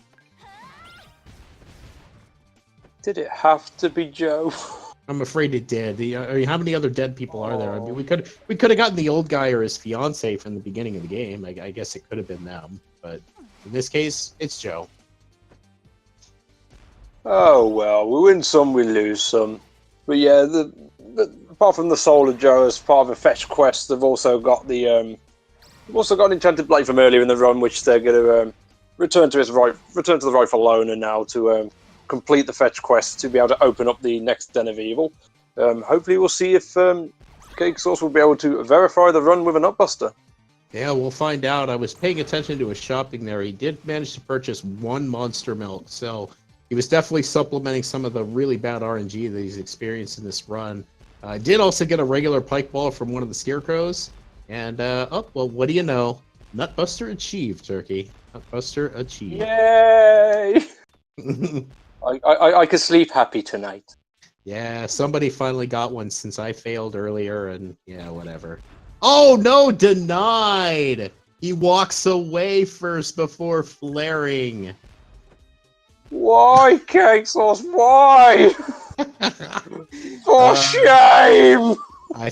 Did it have to be Joe? I'm afraid it did. I mean, how many other dead people are there? I mean, we could have gotten the old guy or his fiance from the beginning of the game. I guess it could have been them, but in this case, it's Joe. Oh well, we win some, we lose some. But yeah, apart from the soul of Joe as part of a fetch quest, they've also got an enchanted blade from earlier in the run, which they're going to return to the rightful owner now to complete the fetch quest to be able to open up the next Den of Evil. Hopefully, we'll see if CakeSauc3 will be able to verify the run with a nutbuster. Yeah, we'll find out. I was paying attention to his shopping there. He did manage to purchase one monster milk, so he was definitely supplementing some of the really bad RNG that he's experienced in this run. I did also get a regular pike ball from one of the scarecrows. And, what do you know? Nutbuster achieved, Turkey. Nutbuster achieved. Yay! I could sleep happy tonight. Yeah, somebody finally got one since I failed earlier, and yeah, whatever. Oh, no, denied! He walks away first before flaring. Why, CakeSauc3? Why? For shame! I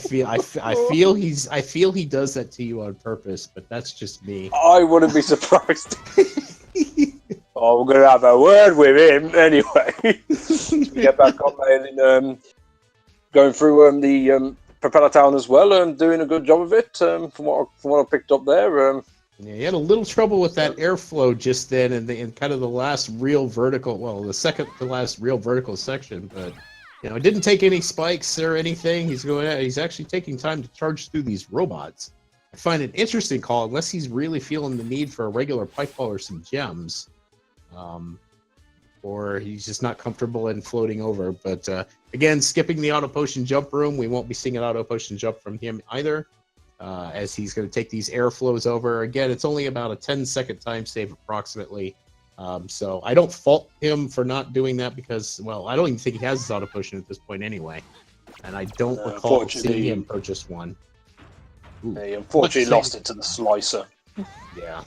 feel he does that to you on purpose, but that's just me. I wouldn't be surprised. Oh, we're gonna have a word with him anyway. Get back on Maelin, going through the Propeller Town as well, doing a good job of it. From what I picked up there. Yeah, he had a little trouble with that airflow just then, in kind of the last real vertical, the second to last real vertical section. But it didn't take any spikes or anything. He's actually taking time to charge through these robots. I find it interesting call, unless he's really feeling the need for a regular pike ball or some gems, or he's just not comfortable in floating over. But again, skipping the auto potion jump room, we won't be seeing an auto potion jump from him either. As he's going to take these airflows over. Again, it's only about a 10-second time save approximately. So I don't fault him for not doing that because, I don't even think he has his auto potion at this point anyway. And I don't recall seeing him purchase one. Ooh. He unfortunately lost it to the slicer. Yeah.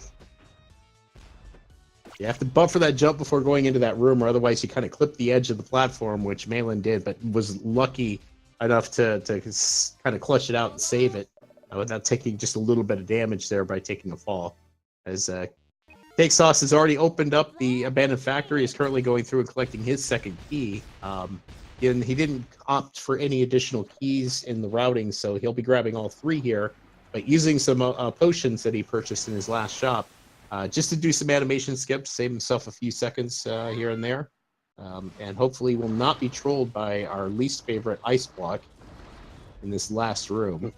You have to buffer that jump before going into that room, or otherwise you kind of clip the edge of the platform, which Maelin did, but was lucky enough to kind of clutch it out and save it. Without taking just a little bit of damage there by taking a fall. As CakeSauc3 has already opened up the abandoned factory, is currently going through and collecting his second key. And he didn't opt for any additional keys in the routing, so he'll be grabbing all three here, but using some potions that he purchased in his last shop, just to do some animation skips, save himself a few seconds here and there, and hopefully will not be trolled by our least favorite ice block in this last room.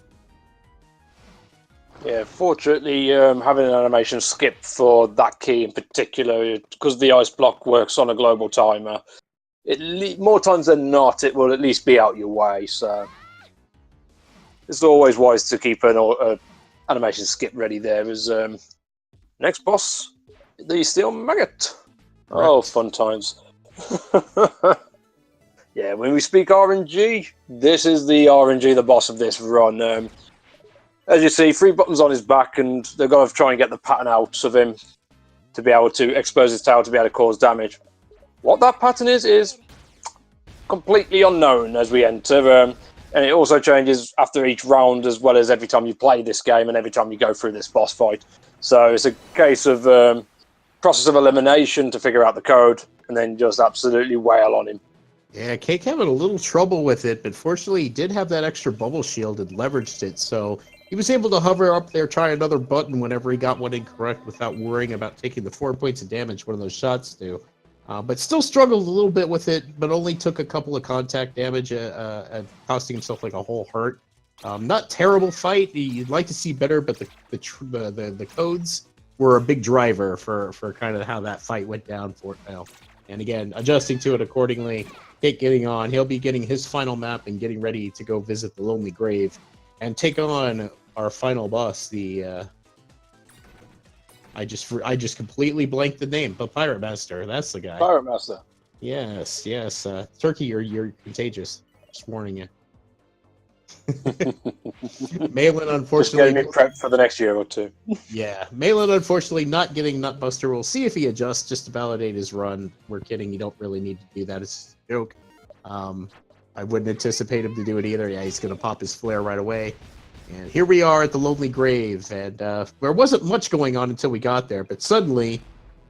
Yeah, fortunately, having an animation skip for that key in particular, because the ice block works on a global timer, more times than not, it will at least be out your way. So it's always wise to keep an animation skip ready there. As next boss, the Steel Maggot. Right. Oh, fun times. Yeah, when we speak RNG, this is the RNG, the boss of this run. As you see, 3 buttons on his back, and they're going to try and get the pattern out of him to be able to expose his tail to be able to cause damage. What that pattern is completely unknown as we enter, and it also changes after each round as well as every time you play this game and every time you go through this boss fight. So it's a case of process of elimination to figure out the code and then just absolutely wail on him. Yeah, Cake having a little trouble with it, but fortunately he did have that extra bubble shield and leveraged it, so he was able to hover up there, try another button whenever he got one incorrect without worrying about taking the 4 points of damage one of those shots do. But still struggled a little bit with it, but only took a couple of contact damage, costing himself like a whole heart. Not terrible fight. You'd like to see better, but the codes were a big driver for kind of how that fight went down for now. And again, adjusting to it accordingly. Cake getting on. He'll be getting his final map and getting ready to go visit the Lonely Grave and take on our final boss. The I just completely blanked the name, but Pirate Master. That's the guy. Pirate Master. Yes. Turkey, you're contagious. Just warning you. Maelin, unfortunately, just getting me prepped for the next year or two. Yeah, Maelin, unfortunately, not getting Nutbuster. We'll see if he adjusts just to validate his run. We're kidding. You don't really need to do that. It's a joke. I wouldn't anticipate him to do it either. Yeah, he's going to pop his flare right away. And here we are at the Lonely Grave. And there wasn't much going on until we got there. But suddenly,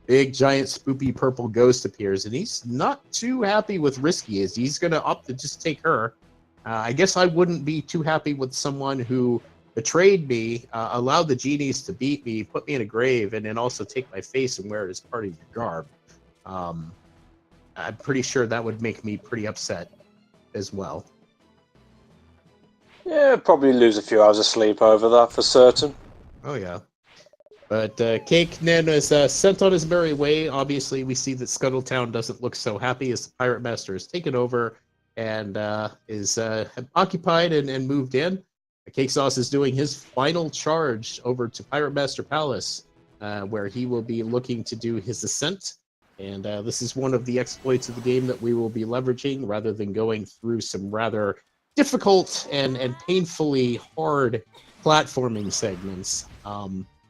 big, giant, spoopy purple ghost appears. And he's not too happy with Risky, as he's going to opt to just take her. I guess I wouldn't be too happy with someone who betrayed me, allowed the genies to beat me, put me in a grave, and then also take my face and wear it as part of your garb. I'm pretty sure that would make me pretty upset as well. Yeah, probably lose a few hours of sleep over that for certain. Oh, yeah. But Cake then is sent on his merry way. Obviously, we see that Scuttletown doesn't look so happy as the Pirate Master has taken over and is occupied and moved in. CakeSauc3 is doing his final charge over to Pirate Master Palace, where he will be looking to do his ascent. And this is one of the exploits of the game that we will be leveraging, rather than going through some rather difficult and painfully hard platforming segments.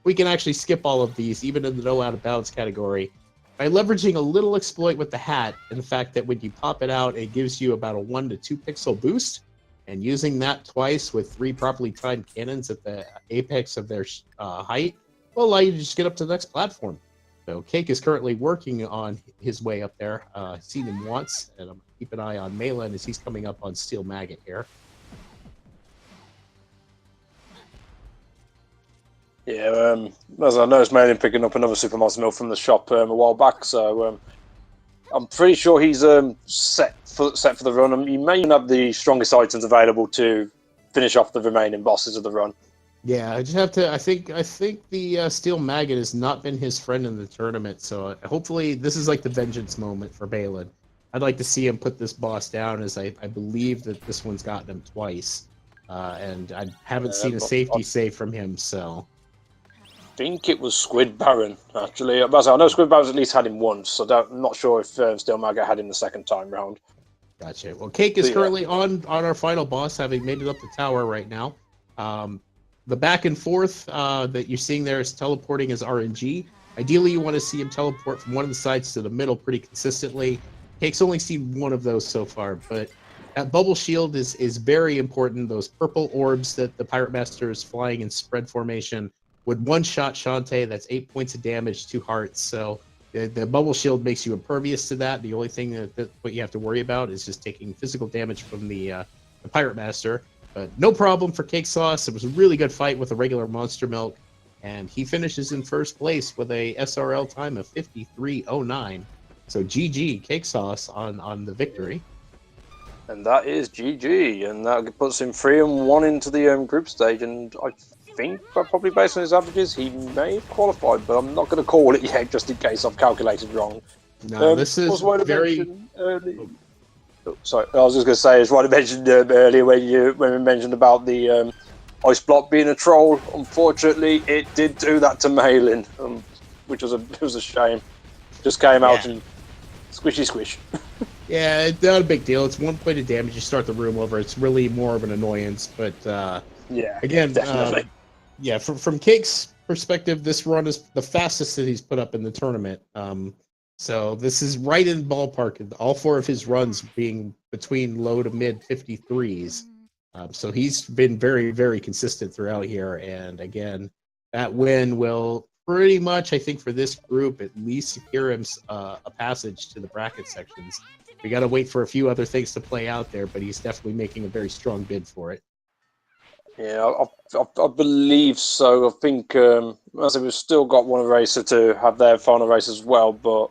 We can actually skip all of these, even in the no out of bounds category, by leveraging a little exploit with the hat, and the fact that when you pop it out, it gives you about a 1 to 2 pixel boost, and using that twice with 3 properly timed cannons at the apex of their height will allow you to just get up to the next platform. So Cake is currently working on his way up there. Seen him once, and I'm going to keep an eye on Maelin as he's coming up on Steel Maggot here. Yeah, as I noticed, Maelin picking up another Super Monster Mill from the shop a while back, so I'm pretty sure he's set for the run. He may even have the strongest items available to finish off the remaining bosses of the run. Yeah, I just have to. I think the Steel Maggot has not been his friend in the tournament, so hopefully this is like the vengeance moment for Maelin. I'd like to see him put this boss down, as I believe that this one's gotten him twice, and I haven't seen a safety save from him. So I think it was Squid Baron, actually. I know Squid Baron's at least had him once, so I'm not sure if Steel Maggot had him the second time round. Gotcha. Well, Cake is currently on our final boss, having made it up the tower right now. The back and forth that you're seeing there is teleporting as RNG. Ideally, you want to see him teleport from one of the sides to the middle pretty consistently. Cake's only seen one of those so far, but that bubble shield is very important. Those purple orbs that the Pirate Master is flying in spread formation would one-shot Shantae. That's 8 points of damage, 2 hearts. So the bubble shield makes you impervious to that. The only thing that what you have to worry about is just taking physical damage from the Pirate Master. But no problem for CakeSauc3. It was a really good fight with a regular Monster Milk, and he finishes in first place with a SRL time of 53.09. So GG, CakeSauc3 on the victory. And that is GG, and that puts him 3-1 into the group stage, and I think, probably based on his averages, he may have qualified, but I'm not going to call it yet, just in case I've calculated wrong. No, this is very... Sorry, I was just going to say, as what I mentioned earlier when we mentioned about the ice block being a troll. Unfortunately, it did do that to Maelin, which was a shame. Just came out and squishy squish. Yeah, it's not a big deal. It's 1 point of damage. You start the room over. It's really more of an annoyance, but yeah, again, definitely. From Cake's perspective, this run is the fastest that he's put up in the tournament. So this is right in ballpark. All 4 of his runs being between low to mid 53s. So he's been very, very consistent throughout here. And again, that win will pretty much, I think, for this group, at least secure him a passage to the bracket sections. We got to wait for a few other things to play out there, but he's definitely making a very strong bid for it. Yeah, I believe so. I think as we've still got one racer to have their final race as well, but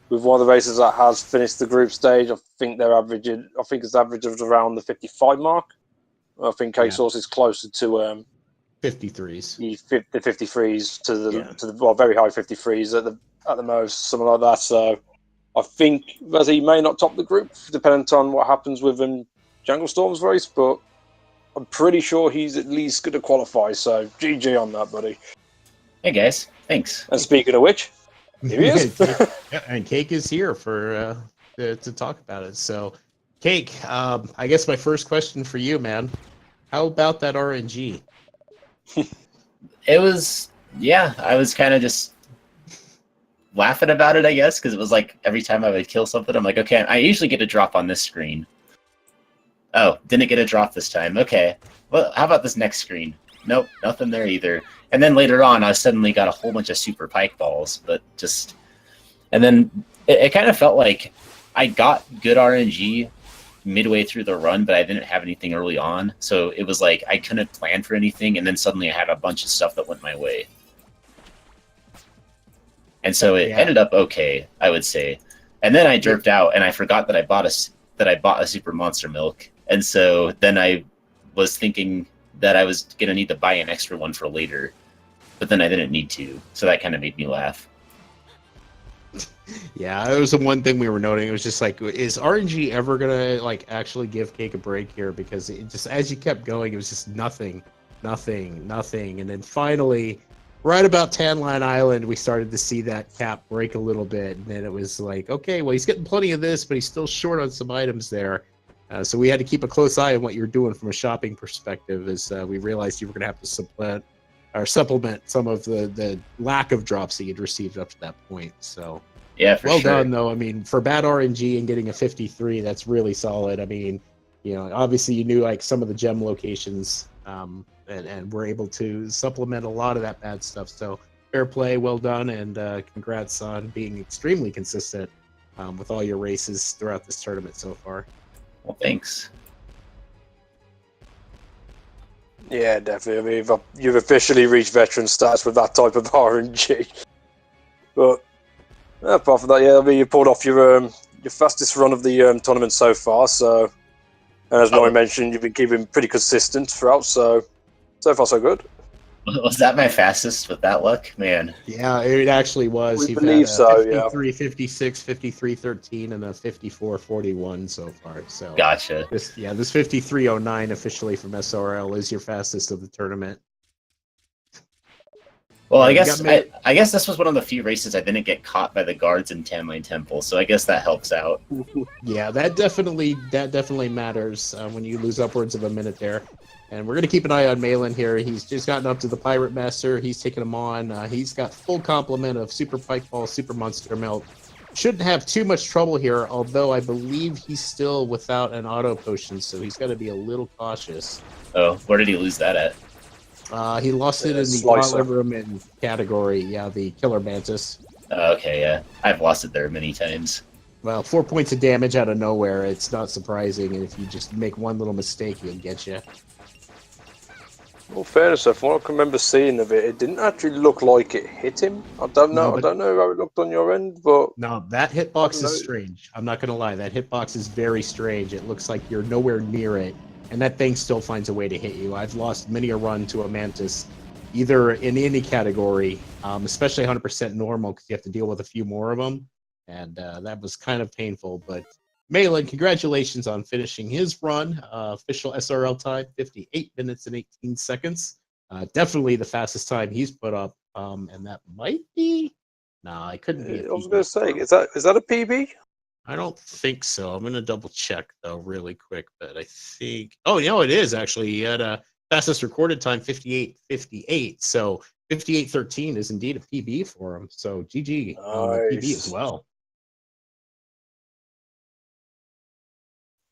with one of the racers that has finished the group stage, I think it's average of around the 55 mark. I think CakeSauc3 is closer to 53s. the 53s to the very high 53s at the most, something like that. So I think that he may not top the group, depending on what happens with Jungle Storm's race, but I'm pretty sure he's at least going to qualify. So GG on that, buddy. Hey guys, thanks. And speaking of which, here he is. And Cake is here for to talk about it. So, Cake, I guess my first question for you, man. How about that RNG? It was, yeah, I was kind of just laughing about it, I guess, because it was like every time I would kill something, I'm like, okay, I usually get a drop on this screen. Oh, didn't get a drop this time. Okay, well, how about this next screen? Nope, nothing there either. And then later on, I suddenly got a whole bunch of super pike balls, but just... And then it kind of felt like I got good RNG midway through the run, but I didn't have anything early on. So it was like I couldn't plan for anything, and then suddenly I had a bunch of stuff that went my way. And so it ended up okay, I would say. And then I jerked out, and I forgot that I bought a super monster milk. And so then I was thinking that I was gonna need to buy an extra one for later, but then I didn't need to. So that kind of made me laugh. Yeah, that was the one thing we were noting. It was just like, is RNG ever gonna like actually give Cake a break here? Because it just, as you kept going, it was just nothing, and then finally, right about Tanline Island, we started to see that cap break a little bit, and then it was like, okay, well, he's getting plenty of this, but he's still short on some items there. So we had to keep a close eye on what you were doing from a shopping perspective, as we realized you were going to have to supplement some of the lack of drops that you'd received up to that point. So yeah, for well sure. done, though. I mean, for bad RNG and getting a 53, that's really solid. I mean, you know, obviously you knew like some of the gem locations, and were able to supplement a lot of that bad stuff. So fair play, well done, and congrats on being extremely consistent with all your races throughout this tournament so far. Well, thanks. Yeah, definitely. I mean, you've officially reached veteran stats with that type of RNG. But apart from that, yeah, I mean, you pulled off your fastest run of the tournament so far. So, and as Nori mentioned, you've been keeping pretty consistent throughout. So far so good. Was that my fastest with that luck? Man. Yeah, it actually was. We believe so, 53, 56, 53, 13, and a 54, 41 so far. So Gotcha. This 5309 officially from SRL is your fastest of the tournament. Well, I guess this was one of the few races I didn't get caught by the guards in Tanline Temple, so I guess that helps out. Yeah, that definitely matters when you lose upwards of a minute there. And we're going to keep an eye on Maelin here. He's just gotten up to the Pirate Master. He's taking him on. He's got full complement of Super Pike Ball, Super Monster Milk. Shouldn't have too much trouble here, although I believe he's still without an auto potion, so he's got to be a little cautious. Oh, where did he lose that at? He lost it in the Gauntlet Room in category, the Killer Mantis. Okay, yeah. I've lost it there many times. Well, 4 points of damage out of nowhere. It's not surprising, and if you just make one little mistake, he'll get you. Well, fairness, from what I can remember seeing of it, it didn't actually look like it hit him. I don't know. I don't know how it looked on your end, but no, that hitbox is strange. I'm not gonna lie, that hitbox is very strange. It looks like you're nowhere near it, and that thing still finds a way to hit you. I've lost many a run to a Mantis, either in any category, especially 100% normal, because you have to deal with a few more of them, and that was kind of painful. But Maelin, congratulations on finishing his run. Official SRL time, 58 minutes and 18 seconds. Definitely the fastest time he's put up. And that might be... Nah, it couldn't be. I was going to say, is that a PB? I don't think so. I'm going to double check, though, really quick. But I think... Oh, it is, actually. He had a fastest recorded time, 58:58. So 58:13 is indeed a PB for him. So GG on the PB as well.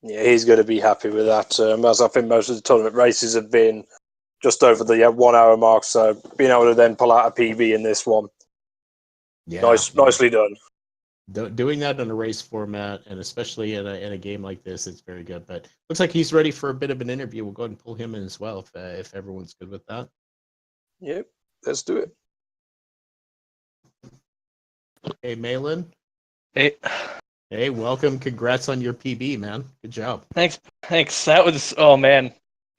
Yeah, he's going to be happy with that. As I think most of the tournament races have been just over the 1 hour mark, so being able to then pull out a PB in this one, nicely done. Doing that in a race format, and especially in a game like this, it's very good. But looks like he's ready for a bit of an interview. We'll go ahead and pull him in as well if everyone's good with that. Yep, let's do it. Hey, Maelin. Hey. Hey, welcome. Congrats on your PB, man. Good job. Thanks. That was, oh man,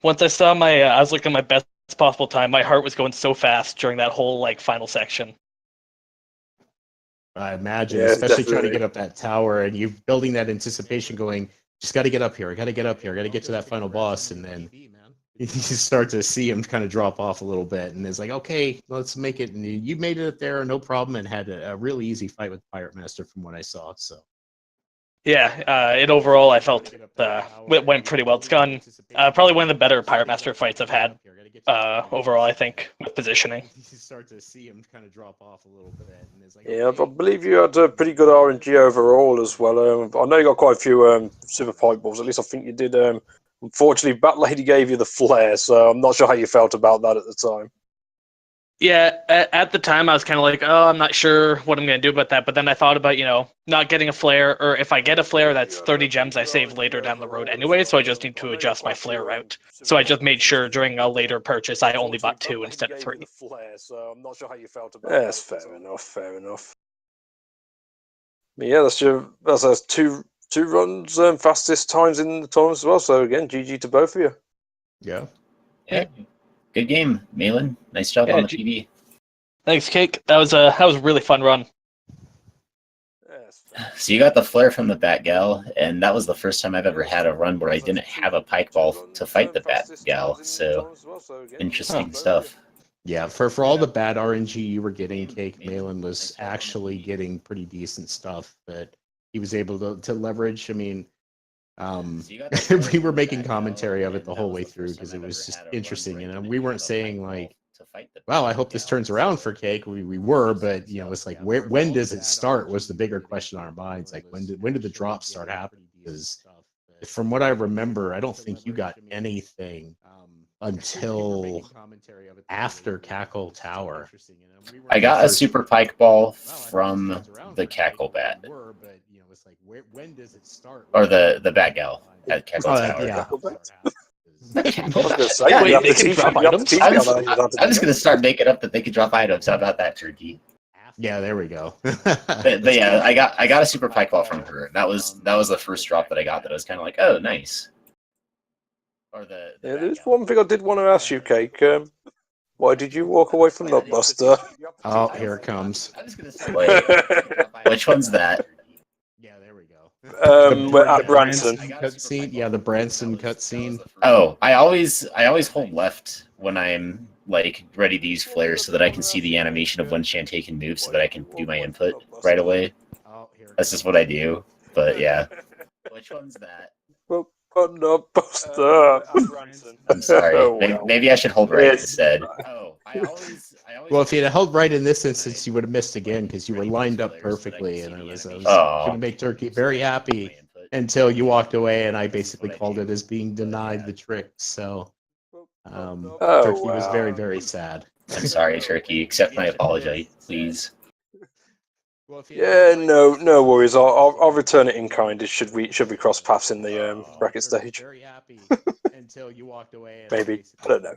Once I saw my, I was looking at my best possible time. My heart was going so fast during that whole like final section. I imagine, Yeah, especially trying to definitely. get up that tower and you building that anticipation, going, just got to get up here. I got to get up here. I got to get to that final boss, and then you start to see him kind of drop off a little bit, and it's like, okay, let's make it. And you made it there, no problem, and had a really easy fight with Pirate Master from what I saw. So Yeah, it overall I felt it went pretty well. It's gone probably one of the better Pirate Master fights I've had overall. I think with positioning. You start to see him kind of drop off a little bit, and it's like, Yeah, I believe you had a pretty good RNG overall as well. I know you got quite a few super pipe balls. At least I think you did. Unfortunately, Bat Lady gave you the flare, so I'm not sure how you felt about that at the time. Yeah, at the time I was kind of like, oh, I'm not sure what I'm going to do about that. But then I thought about, not getting a flare, or if I get a flare, that's 30 gems I save later down the road anyway, so I just need to adjust my flare route. So I just made sure during a later purchase I only bought 2 instead of 3. So I'm not sure how you felt about that. That's fair enough, fair enough. But yeah, that's two runs fastest times in the tournament as well. So again, GG to both of you. yeah. Yeah. Good game, Maelin. Nice job on the PB. Thanks, Cake. That was a really fun run. So you got the flare from the Bat Gal, and that was the first time I've ever had a run where I didn't have a pike ball to fight the Bat Gal. So interesting stuff. Yeah, for all the bad RNG you were getting, Cake, Maelin was actually getting pretty decent stuff that he was able to leverage. I mean, we were making commentary of it the whole way through because it was just interesting, and we weren't saying like, "Wow, I hope this turns around for Cake." We were, but it's like, when does it start? Was the bigger question on our minds. Like, when did the drops start happening? Because from what I remember, I don't think you got anything until after Cackle Tower. I got a super pike ball from the Cackle Bat. Or the Bat Gal at Cackle Tower. Yeah. Wait, they can drop items? I'm just going to start making up that they can drop items. How about that, Turkey? Yeah, there we go. But yeah, I got a super pike ball from her. That was the first drop that I got that I was kind of like, oh, nice. Or there's one thing I did want to ask you, Cake. Why did you walk away from Nutbuster? Oh, here it comes. Wait, which one's that? Yeah, there we go. At Branson. Cutscene. Yeah, the Branson cutscene. Oh, I always hold left when I'm like ready to use flares so that I can see the animation of when Shantae can move so that I can do my input right away. That's just what I do. But yeah. Which one's that? Nutbuster. I'm sorry. Oh, well. Maybe I should hold right instead. Oh, well, if you had held right in this instance, you would have missed again because you were lined up perfectly, and I was going to make Turkey very happy until you walked away, and I basically called it as being denied the trick. So Turkey was very, very sad. I'm sorry, Turkey. Accept my apology, please. Yeah, no worries. I'll return it in kind. Should we cross paths in the bracket stage? Maybe, I don't know.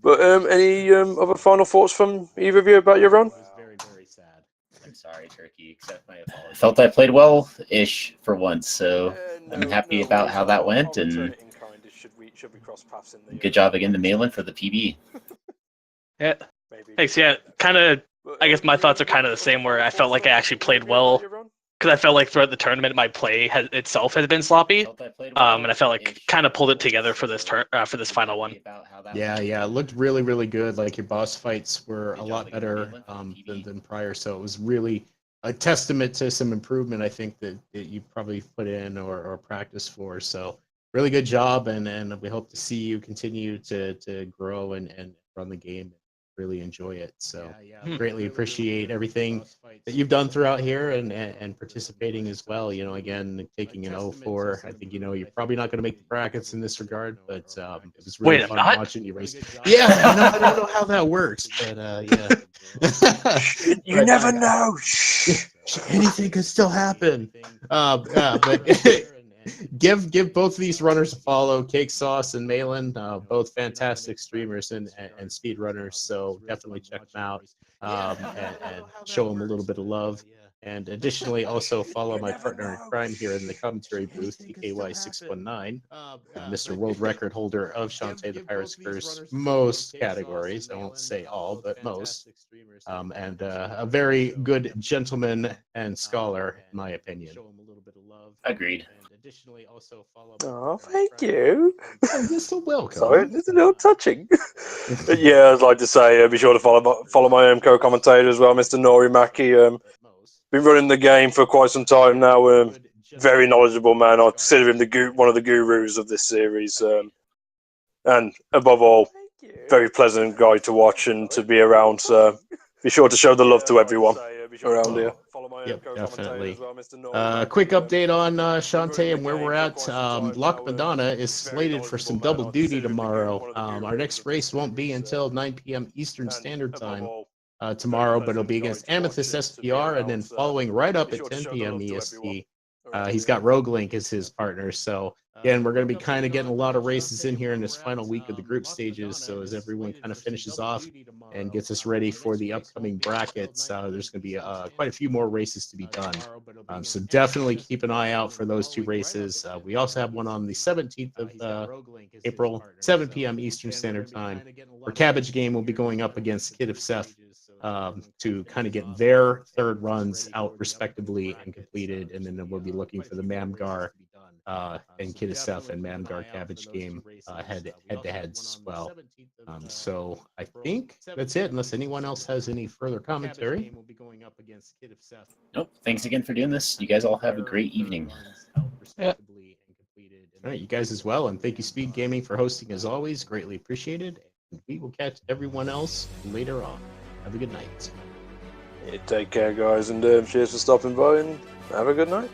But any other final thoughts from either of you about your run? I'm sorry, Turkey. Accept my apology. I felt I played well-ish for once, so I'm happy about how that went, and good job again to Maelin for the PB. Yeah. Thanks. Yeah, kind of. I guess my thoughts are kind of the same, where I felt like I actually played well, because I felt like throughout the tournament my play itself has been sloppy, and I felt like kind of pulled it together for this for this final one. Yeah, it looked really, really good. Like your boss fights were a lot better than prior, so it was really a testament to some improvement I think that you probably put in or practice for. So really good job, and we hope to see you continue to grow and run the game. Really enjoy it. So greatly appreciate everything that you've done throughout here and participating as well. Again, taking an 0-4. I think you're probably not going to make the brackets in this regard, but it was really fun watching you race. Yeah, I don't know how that works, but yeah. You never know. Anything could still happen. But give both of these runners a follow, CakeSauc3 and Maelin, both fantastic streamers and speed runners. So definitely check them out and show them a little bit of love. And additionally, also follow my partner in crime here in the commentary booth, TKY619, Mr. World Record holder of Shantae the Pirate's Curse, most categories. I won't say all, but most. And a very good gentleman and scholar, in my opinion. Agreed. Additionally, also follow. Oh, thank you. You're so welcome. Sorry, it's a little touching. Yeah, I'd like to say, be sure to follow my co-commentator as well, Mr. Nori Maki. Been running the game for quite some time now. Very knowledgeable man. I consider him one of the gurus of this series. And above all, very pleasant guy to watch and to be around. So be sure to show the love to everyone around here. Yep, definitely. Quick update on Shantae and where we're at. Lock Madonna is slated for some double duty tomorrow. Our next race won't be until 9 p.m. Eastern Standard Time tomorrow, but it'll be against Amethyst SPR, and then following right up at 10 p.m. EST. He's got Rogue Link as his partner. So again, we're going to be kind of getting a lot of races in here in this final week of the group stages. So as everyone kind of finishes off and gets us ready for the upcoming brackets, there's going to be quite a few more races to be done. So definitely keep an eye out for those 2 races. We also have one on the 17th of April, 7 p.m. Eastern Standard Time, where Cabbage Game will be going up against Kid of Seth to kind of get their 3rd runs out respectively and completed, and then we'll be looking for the Mamgar and Kid of Seth and Mamgar Cabbage Game head-to-heads as well. So I think that's it, unless anyone else has any further commentary. Nope. Thanks again for doing this. You guys all have a great evening. Yeah. All right, you guys as well, and thank you Speed Gaming for hosting as always. Greatly appreciated. And we will catch everyone else later on. Have a good night. Yeah, take care, guys, and cheers for stopping by, and have a good night.